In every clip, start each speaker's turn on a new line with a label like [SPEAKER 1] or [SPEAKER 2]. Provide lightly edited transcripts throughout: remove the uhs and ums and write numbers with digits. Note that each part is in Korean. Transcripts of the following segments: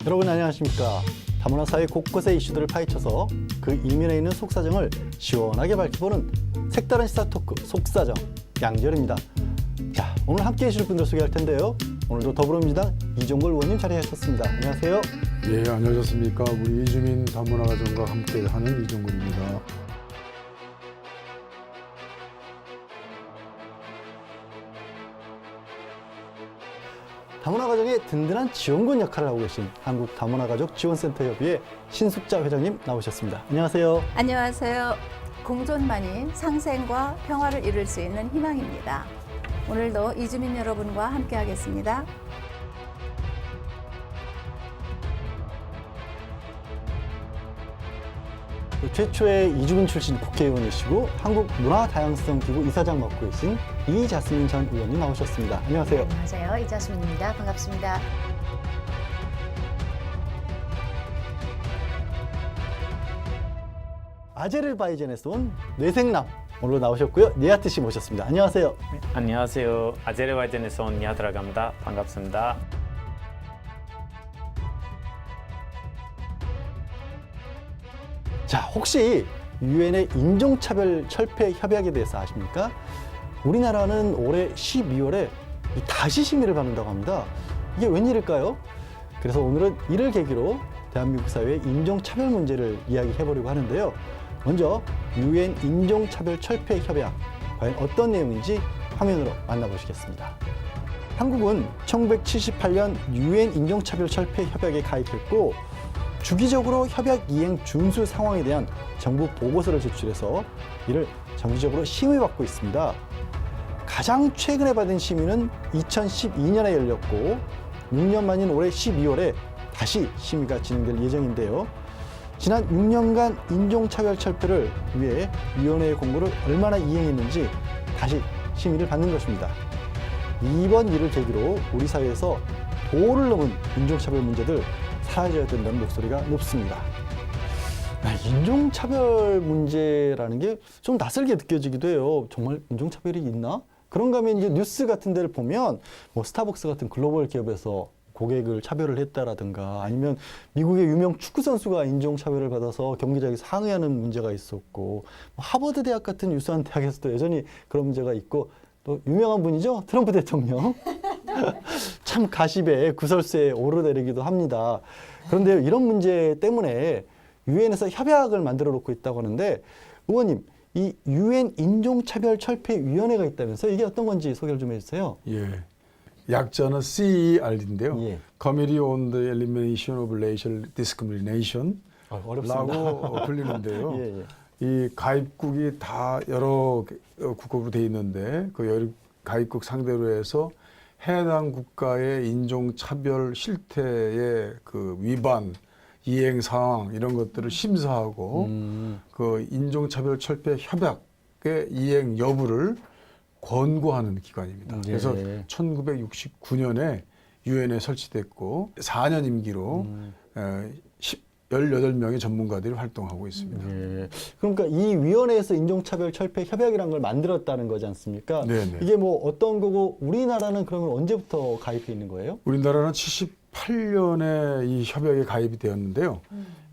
[SPEAKER 1] 여러분 안녕하십니까. 다문화 사회 곳곳의 이슈들을 파헤쳐서 그 이면에 있는 속사정을 시원하게 밝혀보는 색다른 시사 토크 속사정 양지열입니다. 자, 오늘 함께해 주실 분들 소개할 텐데요. 오늘도 더불어민주당 이종걸 의원님 자리하셨습니다. 안녕하세요.
[SPEAKER 2] 예, 안녕하셨습니까. 우리 이주민 다문화 가정과 함께하는 이종걸입니다.
[SPEAKER 1] 다문화 가정의 든든한 지원군 역할을 하고 계신 한국 다문화 가족 지원센터 협의회 신숙자 회장님 나오셨습니다. 안녕하세요.
[SPEAKER 3] 안녕하세요. 공존만이 상생과 평화를 이룰 수 있는 희망입니다. 오늘도 이주민 여러분과 함께하겠습니다.
[SPEAKER 1] 최초의 이주민 출신 국회의원이시고 한국문화다양성기구 이사장 맡고 계신 이자스민 전 의원님 나오셨습니다. 안녕하세요.
[SPEAKER 4] 안녕하세요. 이자스민입니다. 반갑습니다.
[SPEAKER 1] 아제르바이잔에서 온 뇌생남 오늘 나오셨고요. 니아트 씨 모셨습니다. 안녕하세요.
[SPEAKER 5] 안녕하세요. 아제르바이잔에서 온 니아드라고 합니다. 반갑습니다.
[SPEAKER 1] 자, 혹시 유엔의 인종차별 철폐 협약에 대해서 아십니까? 우리나라는 올해 12월에 다시 심의를 받는다고 합니다. 이게 웬일일까요? 그래서 오늘은 이를 계기로 대한민국 사회의 인종차별 문제를 이야기해보려고 하는데요. 먼저 유엔 인종차별 철폐 협약, 과연 어떤 내용인지 화면으로 만나보시겠습니다. 한국은 1978년 유엔 인종차별 철폐 협약에 가입했고 주기적으로 협약 이행 준수 상황에 대한 정부 보고서를 제출해서 이를 정기적으로 심의받고 있습니다. 가장 최근에 받은 심의는 2012년에 열렸고 6년 만인 올해 12월에 다시 심의가 진행될 예정인데요. 지난 6년간 인종차별 철폐를 위해 위원회의 공고를 얼마나 이행했는지 다시 심의를 받는 것입니다. 이번 일을 계기로 우리 사회에서 도를 넘은 인종차별 문제들 사라져야 된다는 목소리가 높습니다. 인종차별 문제라는 게 좀 낯설게 느껴지기도 해요. 정말 인종차별이 있나? 그런가 하면 이제 뉴스 같은 데를 보면 뭐 스타벅스 같은 글로벌 기업에서 고객을 차별을 했다라든가 아니면 미국의 유명 축구 선수가 인종차별을 받아서 경기장에 상의하는 문제가 있었고 하버드 대학 같은 유수한 대학에서도 여전히 그런 문제가 있고 또 유명한 분이죠. 트럼프 대통령. 참 가십에 구설수에 오르내리기도 합니다. 그런데 이런 문제 때문에 유엔에서 협약을 만들어 놓고 있다고 하는데 의원님, 이 유엔 인종차별철폐위원회가 있다면서 이게 어떤 건지 소개를 좀 해주세요.
[SPEAKER 2] 예, 약자는 CER인데요.
[SPEAKER 1] 예.
[SPEAKER 2] Committee on the Elimination of Racial Discrimination
[SPEAKER 1] 어렵습니다.
[SPEAKER 2] 라고 불리는데요.
[SPEAKER 1] 예, 예.
[SPEAKER 2] 이 가입국이 다 여러 국가로 돼 있는데 그 여러 가입국 상대로 해서 해당 국가의 인종차별 실태의 그 위반, 이행 사항 이런 것들을 심사하고 그 인종차별 철폐 협약의 이행 여부를 권고하는 기관입니다.
[SPEAKER 1] 예.
[SPEAKER 2] 그래서 1969년에 유엔에 설치됐고 4년 임기로 18명의 전문가들이 활동하고 있습니다.
[SPEAKER 1] 예. 그러니까 이 위원회에서 인종차별 철폐 협약이라는 걸 만들었다는 거지 않습니까?
[SPEAKER 2] 네네.
[SPEAKER 1] 이게 뭐 어떤 거고 우리나라는 그러면 언제부터 가입해 있는 거예요?
[SPEAKER 2] 우리나라는 78년에 이 협약에 가입이 되었는데요.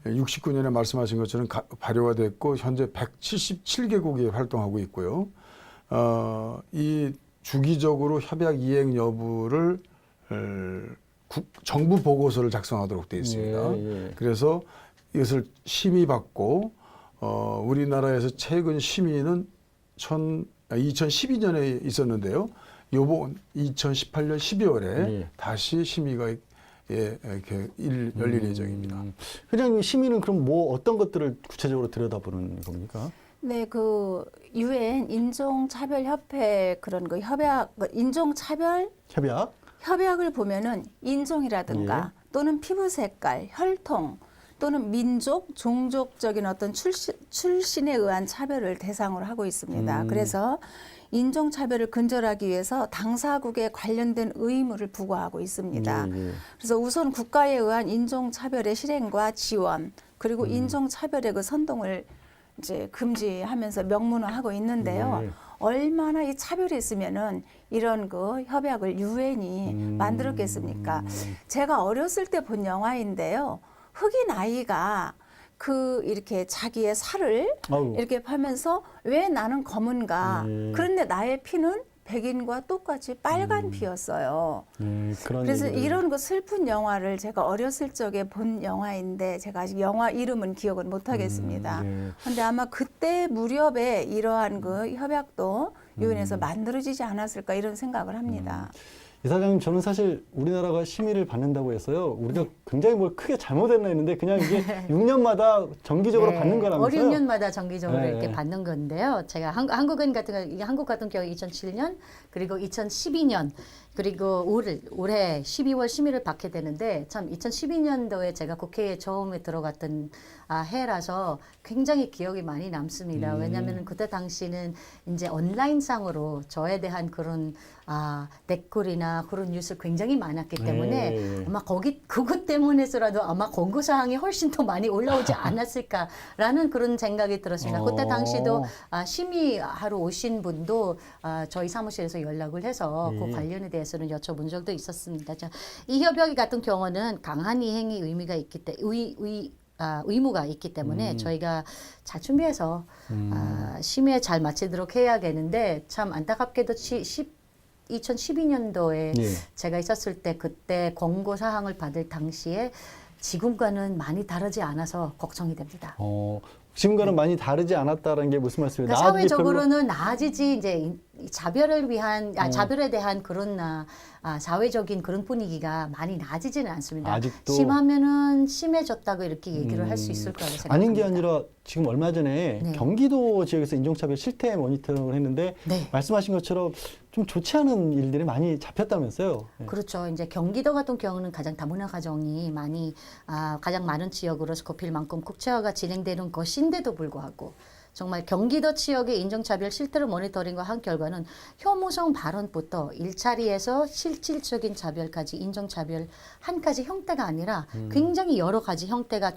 [SPEAKER 2] 69년에 말씀하신 것처럼 발효가 됐고 현재 177개국이 활동하고 있고요. 이 주기적으로 협약 이행 여부를 정부 보고서를 작성하도록 되어 있습니다.
[SPEAKER 1] 예, 예.
[SPEAKER 2] 그래서 이것을 심의받고 우리나라에서 최근 심의는 2012년에 있었는데요. 요번 2018년 12월에
[SPEAKER 1] 예.
[SPEAKER 2] 다시 심의가 이렇게 열릴 예정입니다.
[SPEAKER 1] 회장님 심의는 그럼 뭐 어떤 것들을 구체적으로 들여다보는 겁니까?
[SPEAKER 3] 네, 그 유엔 인종차별협회 그런 그 협약, 인종차별
[SPEAKER 1] 협약?
[SPEAKER 3] 협약을 보면은 인종이라든가 또는 피부 색깔, 혈통 또는 민족, 종족적인 어떤 출신에 의한 차별을 대상으로 하고 있습니다. 그래서 인종차별을 근절하기 위해서 당사국에 관련된 의무를 부과하고 있습니다.
[SPEAKER 1] 예, 예.
[SPEAKER 3] 그래서 우선 국가에 의한 인종차별의 실행과 지원 그리고 인종차별의 그 선동을 이제 금지하면서 명문화하고 있는데요.
[SPEAKER 1] 네.
[SPEAKER 3] 얼마나 이 차별이 있으면은 이런 그 협약을 유엔이 만들었겠습니까? 제가 어렸을 때 본 영화인데요. 흑인 아이가 그 이렇게 자기의 살을
[SPEAKER 1] 아유.
[SPEAKER 3] 이렇게 파면서 왜 나는 검은가? 그런데 나의 피는 백인과 똑같이 빨간 피였어요.
[SPEAKER 1] 그런
[SPEAKER 3] 그래서
[SPEAKER 1] 얘기를.
[SPEAKER 3] 이런 그 슬픈 영화를 제가 어렸을 적에 본 영화인데 제가 아직 영화 이름은 기억은 못 하겠습니다.
[SPEAKER 1] 예.
[SPEAKER 3] 근데 아마 그때 무렵에 이러한 그 협약도 유엔에서 만들어지지 않았을까 이런 생각을 합니다.
[SPEAKER 1] 이사장님, 저는 사실 우리나라가 심의를 받는다고 해서요. 우리가 굉장히 뭘 크게 잘못했나 했는데 그냥 이게 6년마다 정기적으로 받는 거라면서요.
[SPEAKER 4] 5년마다 정기적으로
[SPEAKER 1] 네.
[SPEAKER 4] 이렇게 받는 건데요. 제가 한국은 같은 거, 이게 한국 같은 경우 2007년 그리고 2012년 그리고 올해 12월 심의를 받게 되는데 참 2012년도에 제가 국회에 처음에 들어갔던 해라서 굉장히 기억이 많이 남습니다. 왜냐하면 그때 당시는 이제 온라인상으로 저에 대한 그런 댓글이나 그런 뉴스 굉장히 많았기 때문에 아마 그것 때문에서라도 아마 권고 사항이 훨씬 더 많이 올라오지 않았을까라는 그런 생각이 들었습니다. 그때 당시도 심의하러 오신 분도 저희 사무실에서 연락을 해서 그 관련에 대해서는 여쭤본 적도 있었습니다. 자, 이 협약 같은 경우는 강한 이행의 의미가 있기 때문에 의무가 있기 때문에 저희가 잘 준비해서 심의에 잘 마치도록 해야겠는데 참 안타깝게도 2012년도에
[SPEAKER 1] 예.
[SPEAKER 4] 제가 있었을 때 그때 권고 사항을 받을 당시에 지금과는 많이 다르지 않아서 걱정이 됩니다.
[SPEAKER 1] 지금과는 많이 다르지 않았다는 게 무슨 말씀이에요?
[SPEAKER 4] 그러니까 사회적으로는 나아지지 이제 자별을 위한 자별에 대한 그런 사회적인 그런 분위기가 많이 나아지지는 않습니다.
[SPEAKER 1] 아직도?
[SPEAKER 4] 심하면은 심해졌다고 이렇게 얘기를 할 수 있을 거라고 생각합니다.
[SPEAKER 1] 아닌 게 아니라 지금 얼마 전에
[SPEAKER 4] 네.
[SPEAKER 1] 경기도 지역에서 인종차별 실태 모니터링을 했는데
[SPEAKER 4] 네.
[SPEAKER 1] 말씀하신 것처럼 좀 좋지 않은 일들이 많이 잡혔다면서요. 예.
[SPEAKER 4] 그렇죠. 이제 경기도 같은 경우는 가장 다문화 가정이 많이 가장 많은 지역으로 스코필만큼 국제화가 진행되는 것인데도 불구하고 정말 경기도 지역의 인종차별 실태를 모니터링과 한 결과는 혐오성 발언부터 일자리에서 실질적인 차별까지 인종차별 한 가지 형태가 아니라 굉장히 여러 가지 형태가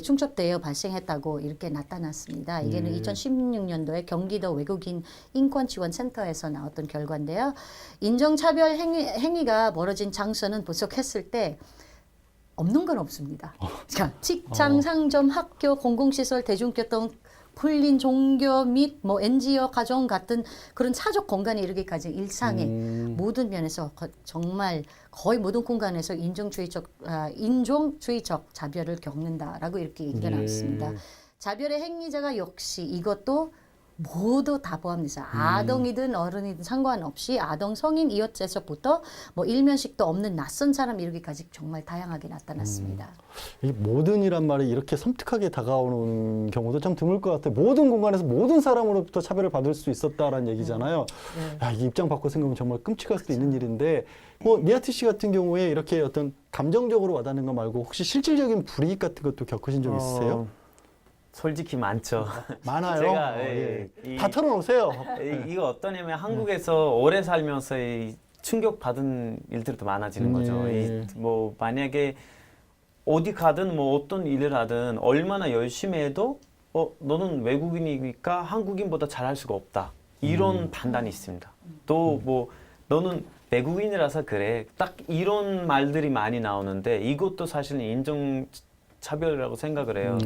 [SPEAKER 4] 중첩되어 발생했다고 이렇게 나타났습니다. 이게는 2016년도에 경기도 외국인 인권지원센터에서 나왔던 결과인데요. 인종차별 행위가 벌어진 장소는 분석했을 때 없는 건 없습니다. 그러니까 직장, 상점, 학교, 공공시설, 대중교통, 풀린 종교 및 뭐 NGO 가정 같은 그런 사적 공간에 이르기까지 일상의 모든 면에서 정말 거의 모든 공간에서 인종주의적 차별을 겪는다라고 이렇게 얘기가 나왔습니다. 자별의 행위자가 역시 이것도 모두 다 포함돼서 아동이든 어른이든 상관없이 아동 성인 이웃에서부터 뭐 일면식도 없는 낯선 사람 이르기까지 정말 다양하게 나타났습니다.
[SPEAKER 1] 이 모든이란 말이 이렇게 섬뜩하게 다가오는 경우도 참 드물 것 같아요. 모든 공간에서 모든 사람으로부터 차별을 받을 수 있었다라는 얘기잖아요. 야, 이 입장 바꿔 생각하면 정말 끔찍할 수도 있는 일인데, 뭐 니아트 씨 같은 경우에 이렇게 어떤 감정적으로 와닿는 거 말고 혹시 실질적인 불이익 같은 것도 겪으신 적 있으세요?
[SPEAKER 5] 솔직히 많죠.
[SPEAKER 1] 많아요.
[SPEAKER 5] 제가
[SPEAKER 1] 다 털어놓으세요.
[SPEAKER 5] 이거 어떠냐면 한국에서 오래 살면서 충격 받은 일들도 많아지는 거죠. 뭐 만약에 어디 가든 뭐 어떤 일을 하든 얼마나 열심히 해도 너는 외국인이니까 한국인보다 잘할 수가 없다. 이런 판단이 있습니다. 또 뭐 너는 외국인이라서 그래. 딱 이런 말들이 많이 나오는데 이것도 사실은 인종 차별이라고 생각을 해요.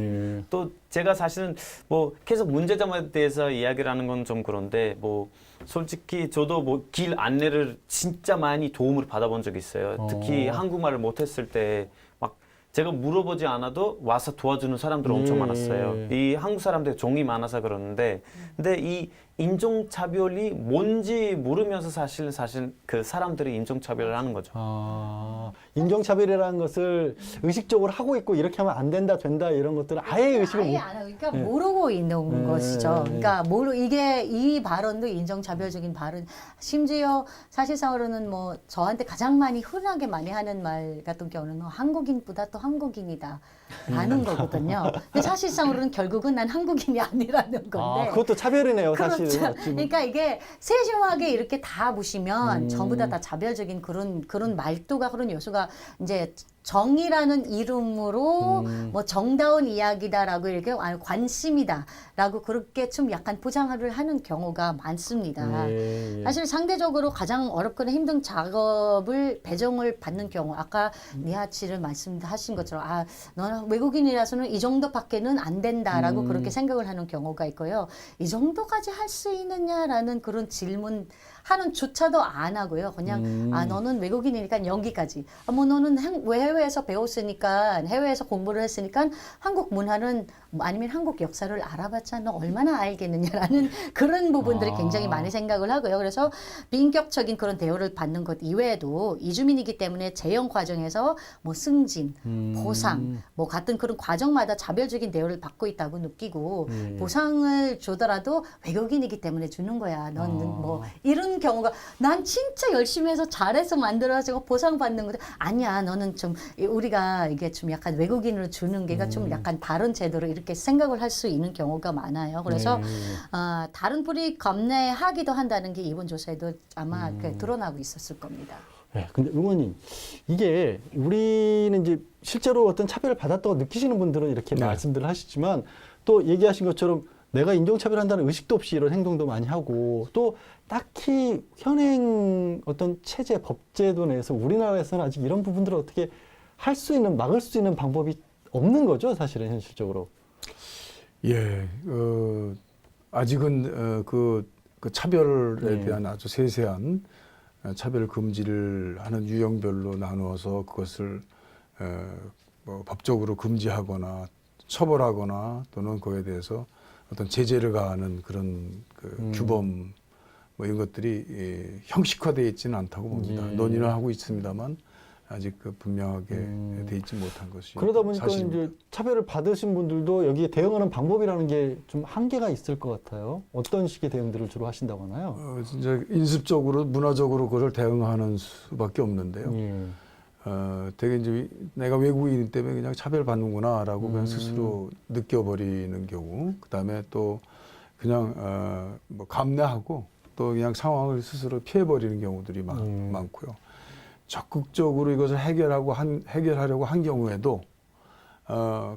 [SPEAKER 5] 또 제가 사실은 뭐 계속 문제점에 대해서 이야기를 하는 건 좀 그런데 뭐 솔직히 저도 뭐 길 안내를 진짜 많이 도움을 받아본 적이 있어요. 특히 한국말을 못했을 때 막 제가 물어보지 않아도 와서 도와주는 사람들 엄청 많았어요. 이 한국 사람들 종이 많아서 그러는데 근데 이 인종차별이 뭔지 모르면서 사실 그 사람들이 인종차별을 하는 거죠.
[SPEAKER 1] 인종차별이라는 것을 의식적으로 하고 있고 이렇게 하면 안 된다, 된다 이런 것들을 아예 의식을
[SPEAKER 4] 아예
[SPEAKER 1] 못.
[SPEAKER 4] 안 하고, 그러니까 모르고 있는 것이죠. 그러니까 이게 이 발언도 인종차별적인 발언. 심지어 사실상으로는 뭐 저한테 가장 흔하게 많이 하는 말 같은 경우는 한국인보다 또 한국인이다. 라는 거거든요. 근데 사실상으로는 결국은 난 한국인이 아니라는 건데.
[SPEAKER 1] 그것도 차별이네요, 사실은.
[SPEAKER 4] 그렇죠. 그러니까 이게 세심하게 이렇게 다 보시면 전부 다 차별적인 그런 말투가 그런 요소가 이제 정의라는 이름으로 뭐 정다운 이야기다라고 이렇게 관심이다라고 그렇게 좀 약간 포장을 하는 경우가 많습니다.
[SPEAKER 1] 예, 예.
[SPEAKER 4] 사실 상대적으로 가장 어렵거나 힘든 작업을 배정을 받는 경우 아까 니하치를 말씀하신 것처럼 아 너는 외국인이라서는 이 정도밖에는 안 된다라고 그렇게 생각을 하는 경우가 있고요. 이 정도까지 할 수 있느냐라는 그런 질문 하는 조차도 안 하고요. 그냥 아 너는 외국인이니까 여기까지. 아, 뭐 너는 해외에서 배웠으니까 해외에서 공부를 했으니까 한국 문화는 아니면 한국 역사를 알아봤자 너 얼마나 알겠느냐라는 그런 부분들을 굉장히 많이 생각을 하고요. 그래서 비인격적인 그런 대우를 받는 것 이외에도 이주민이기 때문에 재형 과정에서 뭐 승진, 보상, 뭐 같은 그런 과정마다 차별적인 대우를 받고 있다고 느끼고 보상을 주더라도 외국인이기 때문에 주는 거야. 너는 뭐 이런 경우가 난 진짜 열심히 해서 잘해서 만들어가지고 보상받는 건데 아니야 너는 좀 우리가 이게 좀 약간 외국인으로 주는 게가 좀 약간 다른 제도로 이렇게 생각을 할 수 있는 경우가 많아요. 그래서 다른 분이 감내하기도 한다는 게 이번 조사에도 아마 드러나고 있었을 겁니다.
[SPEAKER 1] 네, 근데 의원님, 이게 우리는 이제 실제로 어떤 차별을 받았다고 느끼시는 분들은 이렇게
[SPEAKER 2] 네.
[SPEAKER 1] 말씀들을 하시지만 또 얘기하신 것처럼 내가 인종차별한다는 의식도 없이 이런 행동도 많이 하고 또 딱히 현행 어떤 체제, 법제도 내에서 우리나라에서는 아직 이런 부분들을 어떻게 할 수 있는, 막을 수 있는 방법이 없는 거죠, 사실은 현실적으로.
[SPEAKER 2] 예, 아직은 그 차별에 대한 아주 세세한 차별 금지를 하는 유형별로 나누어서 그것을 뭐 법적으로 금지하거나 처벌하거나 또는 그에 대해서 어떤 제재를 가하는 그런 그 규범 뭐 이런 것들이 형식화되어 있지는 않다고 봅니다. 논의를 하고 있습니다만 아직 그 분명하게 돼 있지 못한 것이
[SPEAKER 1] 그러다 보니까
[SPEAKER 2] 사실입니다.
[SPEAKER 1] 이제 차별을 받으신 분들도 여기에 대응하는 방법이라는 게 좀 한계가 있을 것 같아요. 어떤 식의 대응들을 주로 하신다고 하나요?
[SPEAKER 2] 진짜 인습적으로 문화적으로 그걸 대응하는 수밖에 없는데요.
[SPEAKER 1] 예.
[SPEAKER 2] 되게 이제 내가 외국인 때문에 그냥 차별받는구나라고 그냥 스스로 느껴버리는 경우, 그 다음에 또 그냥 뭐 감내하고 또 그냥 상황을 스스로 피해버리는 경우들이 많고요. 적극적으로 이것을 해결하려고 한 경우에도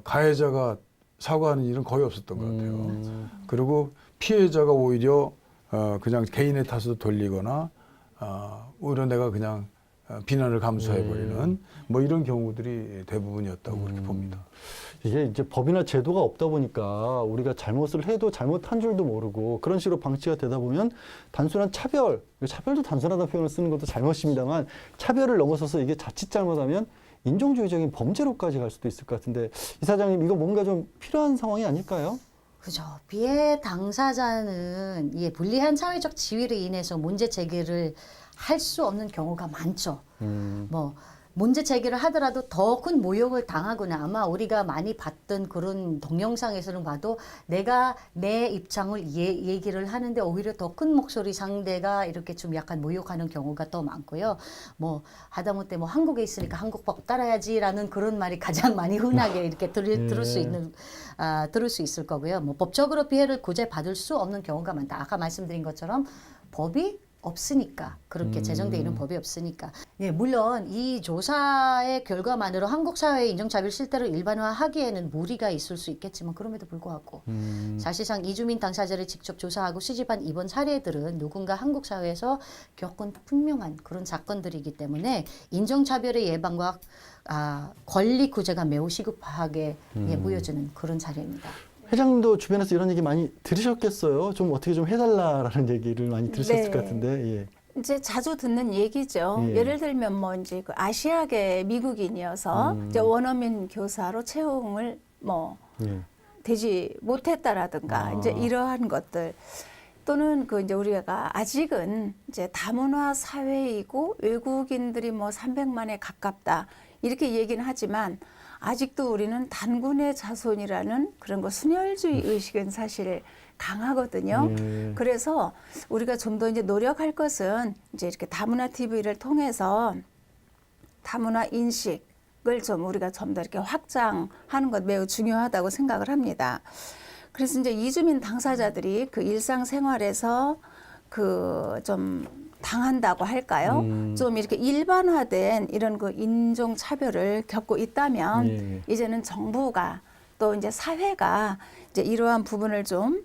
[SPEAKER 2] 가해자가 사과하는 일은 거의 없었던 것 같아요. 그리고 피해자가 오히려 그냥 개인의 탓으로 돌리거나 오히려 내가 그냥 비난을 감수해버리는 뭐 이런 경우들이 대부분이었다고 그렇게 봅니다.
[SPEAKER 1] 이게 이제 법이나 제도가 없다 보니까 우리가 잘못을 해도 잘못한 줄도 모르고 그런 식으로 방치가 되다 보면 단순한 차별도 단순하다는 표현을 쓰는 것도 잘못입니다만 차별을 넘어서서 이게 자칫 잘못하면 인종주의적인 범죄로까지 갈 수도 있을 것 같은데 이사장님 이거 뭔가 좀 필요한 상황이 아닐까요?
[SPEAKER 4] 그죠. 피해 당사자는 불리한 사회적 지위로 인해서 문제 제기를 할 수 없는 경우가 많죠. 뭐 문제 제기를 하더라도 더 큰 모욕을 당하거나 아마 우리가 많이 봤던 그런 동영상에서는 봐도 내가 내 입장을 얘기를 하는데 오히려 더 큰 목소리 상대가 이렇게 좀 약간 모욕하는 경우가 더 많고요. 뭐 하다못해 뭐 한국에 있으니까 한국법 따라야지라는 그런 말이 가장 많이 흔하게 이렇게 들을 수 있을 거고요. 뭐 법적으로 피해를 구제받을 수 없는 경우가 많다. 아까 말씀드린 것처럼 법이 없으니까 그렇게 제정되어 있는 법이 없으니까 예, 물론 이 조사의 결과만으로 한국 사회의 인종차별 실태를 일반화하기에는 무리가 있을 수 있겠지만 그럼에도 불구하고 사실상 이주민 당사자를 직접 조사하고 수집한 이번 사례들은 누군가 한국 사회에서 겪은 분명한 그런 사건들이기 때문에 인종차별의 예방과 권리 구제가 매우 시급하게 보여지는 그런 사례입니다.
[SPEAKER 1] 회장님도 주변에서 이런 얘기 많이 들으셨겠어요? 좀 어떻게 좀 해달라라는 얘기를 많이 들으셨을
[SPEAKER 3] 네.
[SPEAKER 1] 것 같은데. 예.
[SPEAKER 3] 이제 자주 듣는 얘기죠.
[SPEAKER 1] 예.
[SPEAKER 3] 예를 들면 뭐 이제 그 아시아계 미국인이어서 이제 원어민 교사로 채용을 뭐
[SPEAKER 1] 예.
[SPEAKER 3] 되지 못했다라든가 이제 이러한 것들 또는 그 이제 우리가 아직은 이제 다문화 사회이고 외국인들이 뭐 300만에 가깝다 이렇게 얘기는 하지만 아직도 우리는 단군의 자손이라는 그런 거 순혈주의 의식은 사실 강하거든요. 그래서 우리가 좀 더 이제 노력할 것은 이제 이렇게 다문화 TV를 통해서 다문화 인식을 좀 우리가 좀 더 이렇게 확장하는 것 매우 중요하다고 생각을 합니다. 그래서 이제 이주민 당사자들이 그 일상생활에서 그 좀 당한다고 할까요? 좀 이렇게 일반화된 이런 그 인종 차별을 겪고 있다면
[SPEAKER 1] 예.
[SPEAKER 3] 이제는 정부가 또 이제 사회가 이제 이러한 부분을 좀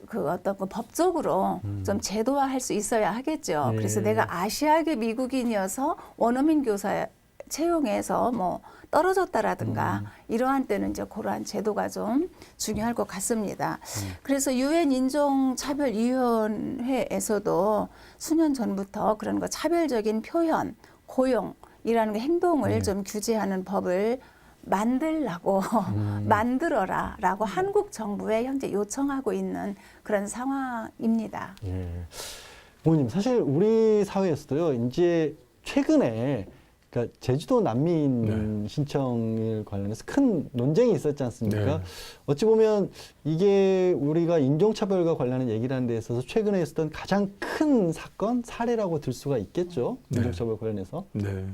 [SPEAKER 3] 그 어떤 그 법적으로 좀 제도화할 수 있어야 하겠죠.
[SPEAKER 1] 예.
[SPEAKER 3] 그래서 내가 아시아계 미국인이어서 원어민 교사 채용해서 뭐 떨어졌다라든가 이러한 때는 이제 그러한 제도가 좀 중요할 것 같습니다. 그래서 유엔 인종차별위원회에서도 수년 전부터 그런 거 차별적인 표현, 고용이라는 그 행동을 좀 규제하는 법을 만들라고 만들어라라고 한국 정부에 현재 요청하고 있는 그런 상황입니다.
[SPEAKER 1] 예. 부모님, 사실 우리 사회에서도요, 이제 최근에 그러니까 제주도 난민 신청을 관련해서 큰 논쟁이 있었지 않습니까?
[SPEAKER 2] 네.
[SPEAKER 1] 어찌 보면 이게 우리가 인종차별과 관련한 얘기라는 데 있어서 최근에 있었던 가장 큰 사건, 사례라고 들 수가 있겠죠.
[SPEAKER 2] 네.
[SPEAKER 1] 인종차별 관련해서.
[SPEAKER 2] 네.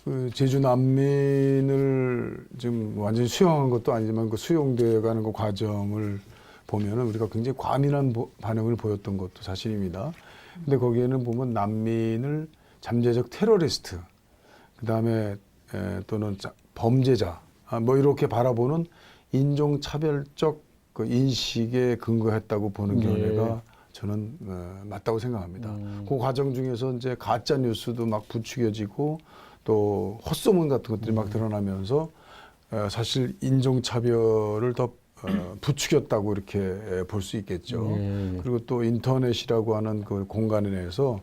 [SPEAKER 2] 그 제주 난민을 지금 완전히 수용한 것도 아니지만 그 수용되어 가는 그 과정을 보면은 우리가 굉장히 과민한 반응을 보였던 것도 사실입니다. 근데 거기에는 보면 난민을 잠재적 테러리스트, 그다음에 또는 범죄자, 뭐 이렇게 바라보는 인종차별적 그 인식에 근거했다고 보는 견해가 저는 맞다고 생각합니다. 그 과정 중에서 이제 가짜 뉴스도 막 부추겨지고 또 헛소문 같은 것들이 막 드러나면서 사실 인종차별을 더 부추겼다고 이렇게 볼 수 있겠죠. 그리고 또 인터넷이라고 하는 그 공간 내에서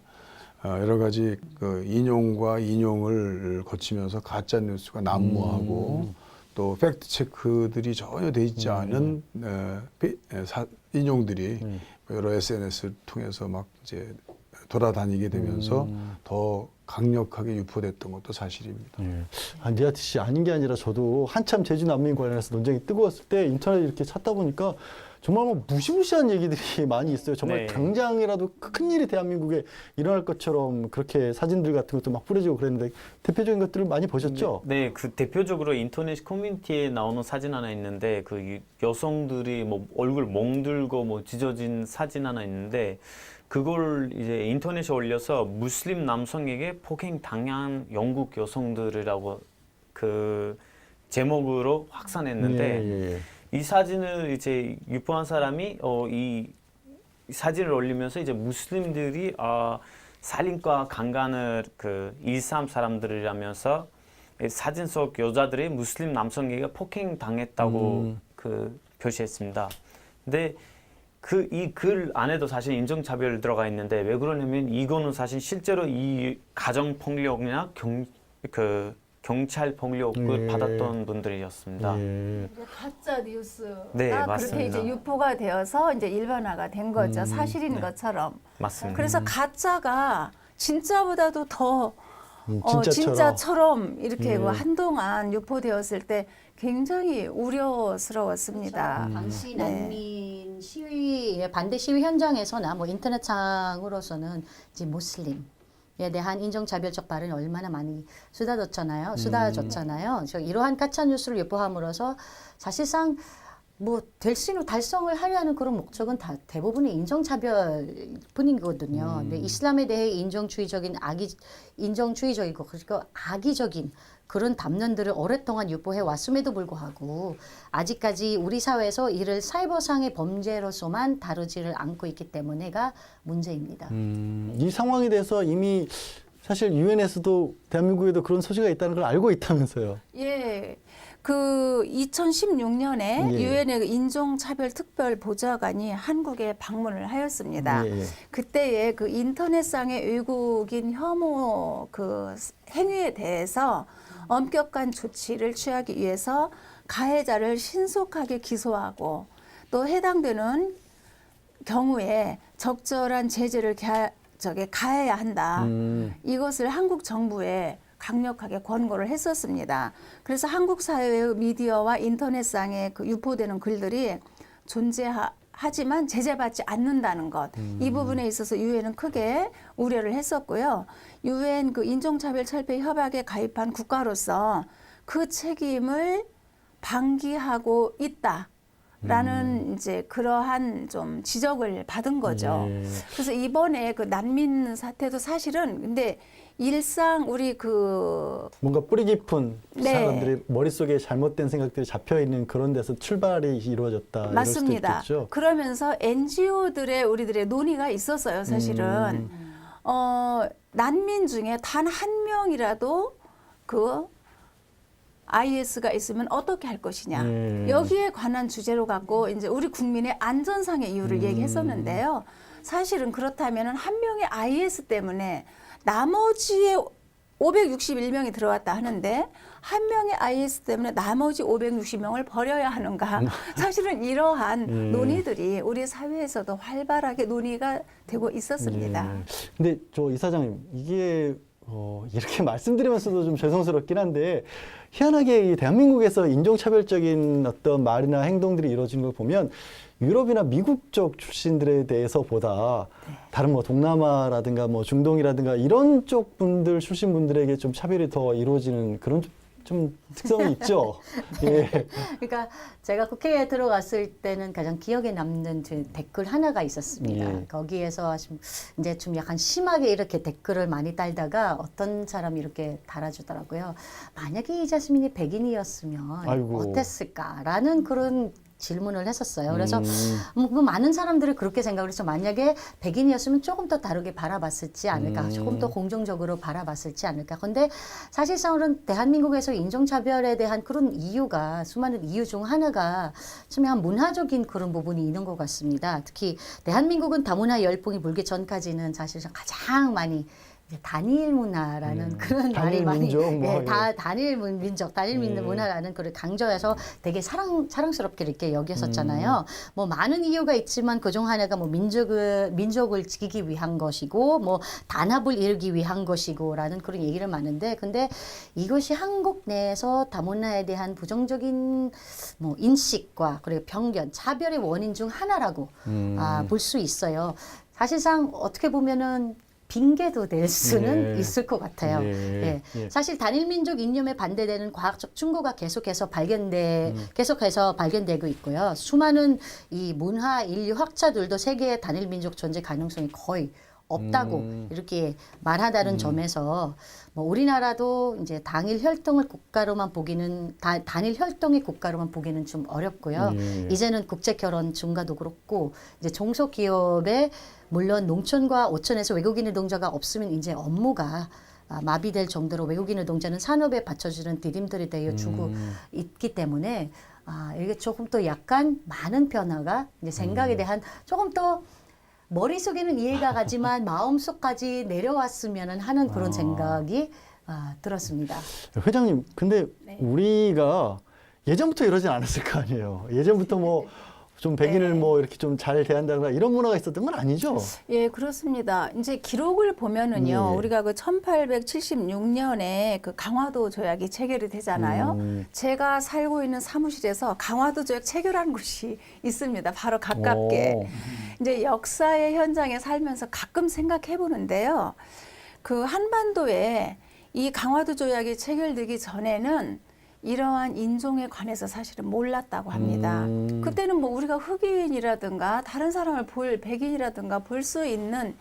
[SPEAKER 2] 여러 가지 그 인용과 인용을 거치면서 가짜 뉴스가 난무하고 또 팩트 체크들이 전혀 돼 있지 않은 인용들이 여러 SNS를 통해서 막 이제 돌아다니게 되면서 더 강력하게 유포됐던 것도 사실입니다.
[SPEAKER 1] 예. 니아트 씨, 아닌 게 아니라 저도 한참 제주 난민 관련해서 논쟁이 뜨거웠을 때 인터넷 이렇게 찾다 보니까 정말 뭐 무시무시한 얘기들이 많이 있어요. 정말
[SPEAKER 5] 네.
[SPEAKER 1] 당장이라도 큰일이 대한민국에 일어날 것처럼 그렇게 사진들 같은 것도 막 뿌려지고 그랬는데 대표적인 것들을 많이 보셨죠?
[SPEAKER 5] 네, 그 대표적으로 인터넷 커뮤니티에 나오는 사진 하나 있는데 그 여성들이 뭐 얼굴 멍들고 뭐 찢어진 사진 하나 있는데 그걸 이제 인터넷에 올려서 무슬림 남성에게 폭행 당한 영국 여성들이라고 그 제목으로 확산했는데 이 사진을 이제 유포한 사람이 이 사진을 올리면서 이제 무슬림들이 살인과 강간을 그 일삼 사람들이라면서 사진 속 여자들이 무슬림 남성에게 폭행 당했다고 그 표시했습니다. 근데 이 글 안에도 사실 인종차별 들어가 있는데 왜 그러냐면 이거는 사실 실제로 이 가정폭력이나 경찰 폭력을 받았던 분들이었습니다.
[SPEAKER 3] 가짜 뉴스가
[SPEAKER 5] 네,
[SPEAKER 3] 그렇게
[SPEAKER 5] 맞습니다.
[SPEAKER 3] 이제 유포가 되어서 이제 일반화가 된 거죠. 사실인
[SPEAKER 5] 네.
[SPEAKER 3] 것처럼.
[SPEAKER 5] 맞습니다.
[SPEAKER 3] 그래서 가짜가 진짜보다도 더
[SPEAKER 1] 진짜처럼.
[SPEAKER 3] 진짜처럼 이렇게 뭐 한동안 유포되었을 때 굉장히 우려스러웠습니다.
[SPEAKER 4] 당시
[SPEAKER 3] 네.
[SPEAKER 4] 난민 시위 반대 시위 현장에서나 뭐 인터넷상으로서는 이제 무슬림에 대한 인종차별적 발언이 얼마나 많이 쏟아졌잖아요. 그래서 이러한 가짜 뉴스를 유포함으로써 사실상 뭐 될 수 있는 달성을 하려는 그런 목적은 다 대부분이 인종차별뿐이거든요. 근데 이슬람에 대해 인종주의적이고 그리고 악의적인 그런 담론들을 오랫동안 유포해 왔음에도 불구하고 아직까지 우리 사회에서 이를 사이버상의 범죄로서만 다루지를 않고 있기 때문에가 문제입니다.
[SPEAKER 1] 이 상황에 대해서 이미 사실 유엔에서도 대한민국에도 그런 소지가 있다는 걸 알고 있다면서요.
[SPEAKER 3] 예. 그 2016년에
[SPEAKER 1] 예.
[SPEAKER 3] 유엔의 인종차별 특별보좌관이 한국에 방문을 하였습니다.
[SPEAKER 1] 예.
[SPEAKER 3] 그때의 그 인터넷상의 외국인 혐오 그 행위에 대해서 엄격한 조치를 취하기 위해서 가해자를 신속하게 기소하고 또 해당되는 경우에 적절한 제재를 가해야 한다. 이것을 한국 정부에 강력하게 권고를 했었습니다. 그래서 한국 사회의 미디어와 인터넷상에 그 유포되는 글들이 존재하지만 제재받지 않는다는 것. 이 부분에 있어서 유엔은 크게 우려를 했었고요. 유엔 그 인종차별 철폐 협약에 가입한 국가로서 그 책임을 방기하고 있다. 라는 이제 그러한 좀 지적을 받은 거죠.
[SPEAKER 1] 예.
[SPEAKER 3] 그래서 이번에 그 난민 사태도 사실은 근데 일상 우리 그
[SPEAKER 1] 뭔가 뿌리 깊은
[SPEAKER 3] 네.
[SPEAKER 1] 사람들이 머릿속에 잘못된 생각들이 잡혀 있는 그런 데서 출발이 이루어졌다. 이럴 수도
[SPEAKER 3] 맞습니다.
[SPEAKER 1] 있겠죠.
[SPEAKER 3] 그러면서 NGO들의 우리들의 논의가 있었어요, 사실은. 난민 중에 단 한 명이라도 그 IS가 있으면 어떻게 할 것이냐. 여기에 관한 주제로 갖고 이제 우리 국민의 안전상의 이유를 얘기했었는데요. 사실은 그렇다면 한 명의 IS 때문에 나머지의 561명이 들어왔다 하는데 한 명의 IS 때문에 나머지 560명을 버려야 하는가. 사실은 이러한 논의들이 우리 사회에서도 활발하게 논의가 되고 있었습니다.
[SPEAKER 1] 예. 근데 저 이사장님 이게 이렇게 말씀드리면서도 좀 죄송스럽긴 한데 희한하게 이 대한민국에서 인종차별적인 어떤 말이나 행동들이 이루어진 걸 보면 유럽이나 미국 쪽 출신들에 대해서 보다 다른 뭐 동남아라든가 뭐 중동이라든가 이런 쪽 분들 출신 분들에게 좀 차별이 더 이루어지는 그런 좀 특성이 있죠. 예.
[SPEAKER 4] 그러니까 제가 국회에 들어갔을 때는 가장 기억에 남는 댓글 하나가 있었습니다.
[SPEAKER 1] 예.
[SPEAKER 4] 거기에서 이제 좀 약간 심하게 이렇게 댓글을 많이 달다가 어떤 사람이 이렇게 달아주더라고요. 만약에 이자스민이 백인이었으면
[SPEAKER 1] 아이고.
[SPEAKER 4] 어땠을까라는 그런 질문을 했었어요. 그래서 뭐 많은 사람들이 그렇게 생각을 해서 만약에 백인이었으면 조금 더 다르게 바라봤을지 않을까, 조금 더 공정적으로 바라봤을지 않을까. 근데 사실상으로는 대한민국에서 인종차별에 대한 그런 이유가 수많은 이유 중 하나가 좀 약간 문화적인 그런 부분이 있는 것 같습니다. 특히 대한민국은 다문화 열풍이 불기 전까지는 사실상 가장 많이 이제 단일 문화라는 그런
[SPEAKER 1] 단일
[SPEAKER 4] 말이 많이
[SPEAKER 1] 민족, 뭐,
[SPEAKER 4] 예, 다 단일 민족, 단일
[SPEAKER 1] 예.
[SPEAKER 4] 문화라는 그걸 강조해서 되게 사랑스럽게 이렇게 여겼었잖아요. 뭐 많은 이유가 있지만 그중 하나가 뭐 민족을 지키기 위한 것이고 뭐 단합을 이루기 위한 것이고라는 그런 얘기를 많은데 근데 이것이 한국 내에서 다문화에 대한 부정적인 뭐 인식과 그리고 편견, 차별의 원인 중 하나라고 볼 수 있어요. 사실상 어떻게 보면은 빙계도 될 수는
[SPEAKER 1] 예.
[SPEAKER 4] 있을 것 같아요.
[SPEAKER 1] 예.
[SPEAKER 4] 예.
[SPEAKER 1] 예.
[SPEAKER 4] 사실 단일민족 이념에 반대되는 과학적 증거가 계속해서 발견되고 있고요. 수많은 이 문화 인류 학자들도 세계의 단일민족 존재 가능성이 거의 없다고 이렇게 말하다는 점에서 뭐 우리나라도 이제 단일 혈통의 국가로만 보기는 좀 어렵고요. 이제는 국제 결혼 증가도 그렇고 이제 중소기업에 물론 농촌과 어촌에서 외국인 노동자가 없으면 이제 업무가 마비될 정도로 외국인 노동자는 산업에 받쳐주는 디딤돌이 되어 주고 있기 때문에 이게 조금 더 약간 많은 변화가 이제 생각에 대한 조금 더 머릿속에는 이해가 가지만 마음속까지 내려왔으면 하는 그런 생각이 들었습니다.
[SPEAKER 1] 회장님, 근데
[SPEAKER 3] 네.
[SPEAKER 1] 우리가 예전부터 이러진 않았을 거 아니에요. 예전부터 뭐 좀 백인을
[SPEAKER 3] 네.
[SPEAKER 1] 뭐 이렇게 좀 잘 대한다거나 이런 문화가 있었던 건 아니죠.
[SPEAKER 3] 예, 그렇습니다. 이제 기록을 보면은요,
[SPEAKER 1] 예.
[SPEAKER 3] 우리가 그 1876년에 그 강화도 조약이 체결이 되잖아요. 제가 살고 있는 사무실에서 강화도 조약 체결한 곳이 있습니다. 바로 가깝게.
[SPEAKER 1] 오.
[SPEAKER 3] 이제 역사의 현장에 살면서 가끔 생각해 보는데요. 그 한반도에 이 강화도 조약이 체결되기 전에는 이러한 인종에 관해서 사실은 몰랐다고 합니다. 그때는 뭐 우리가 흑인이라든가 다른 사람을 백인이라든가 볼 수 있는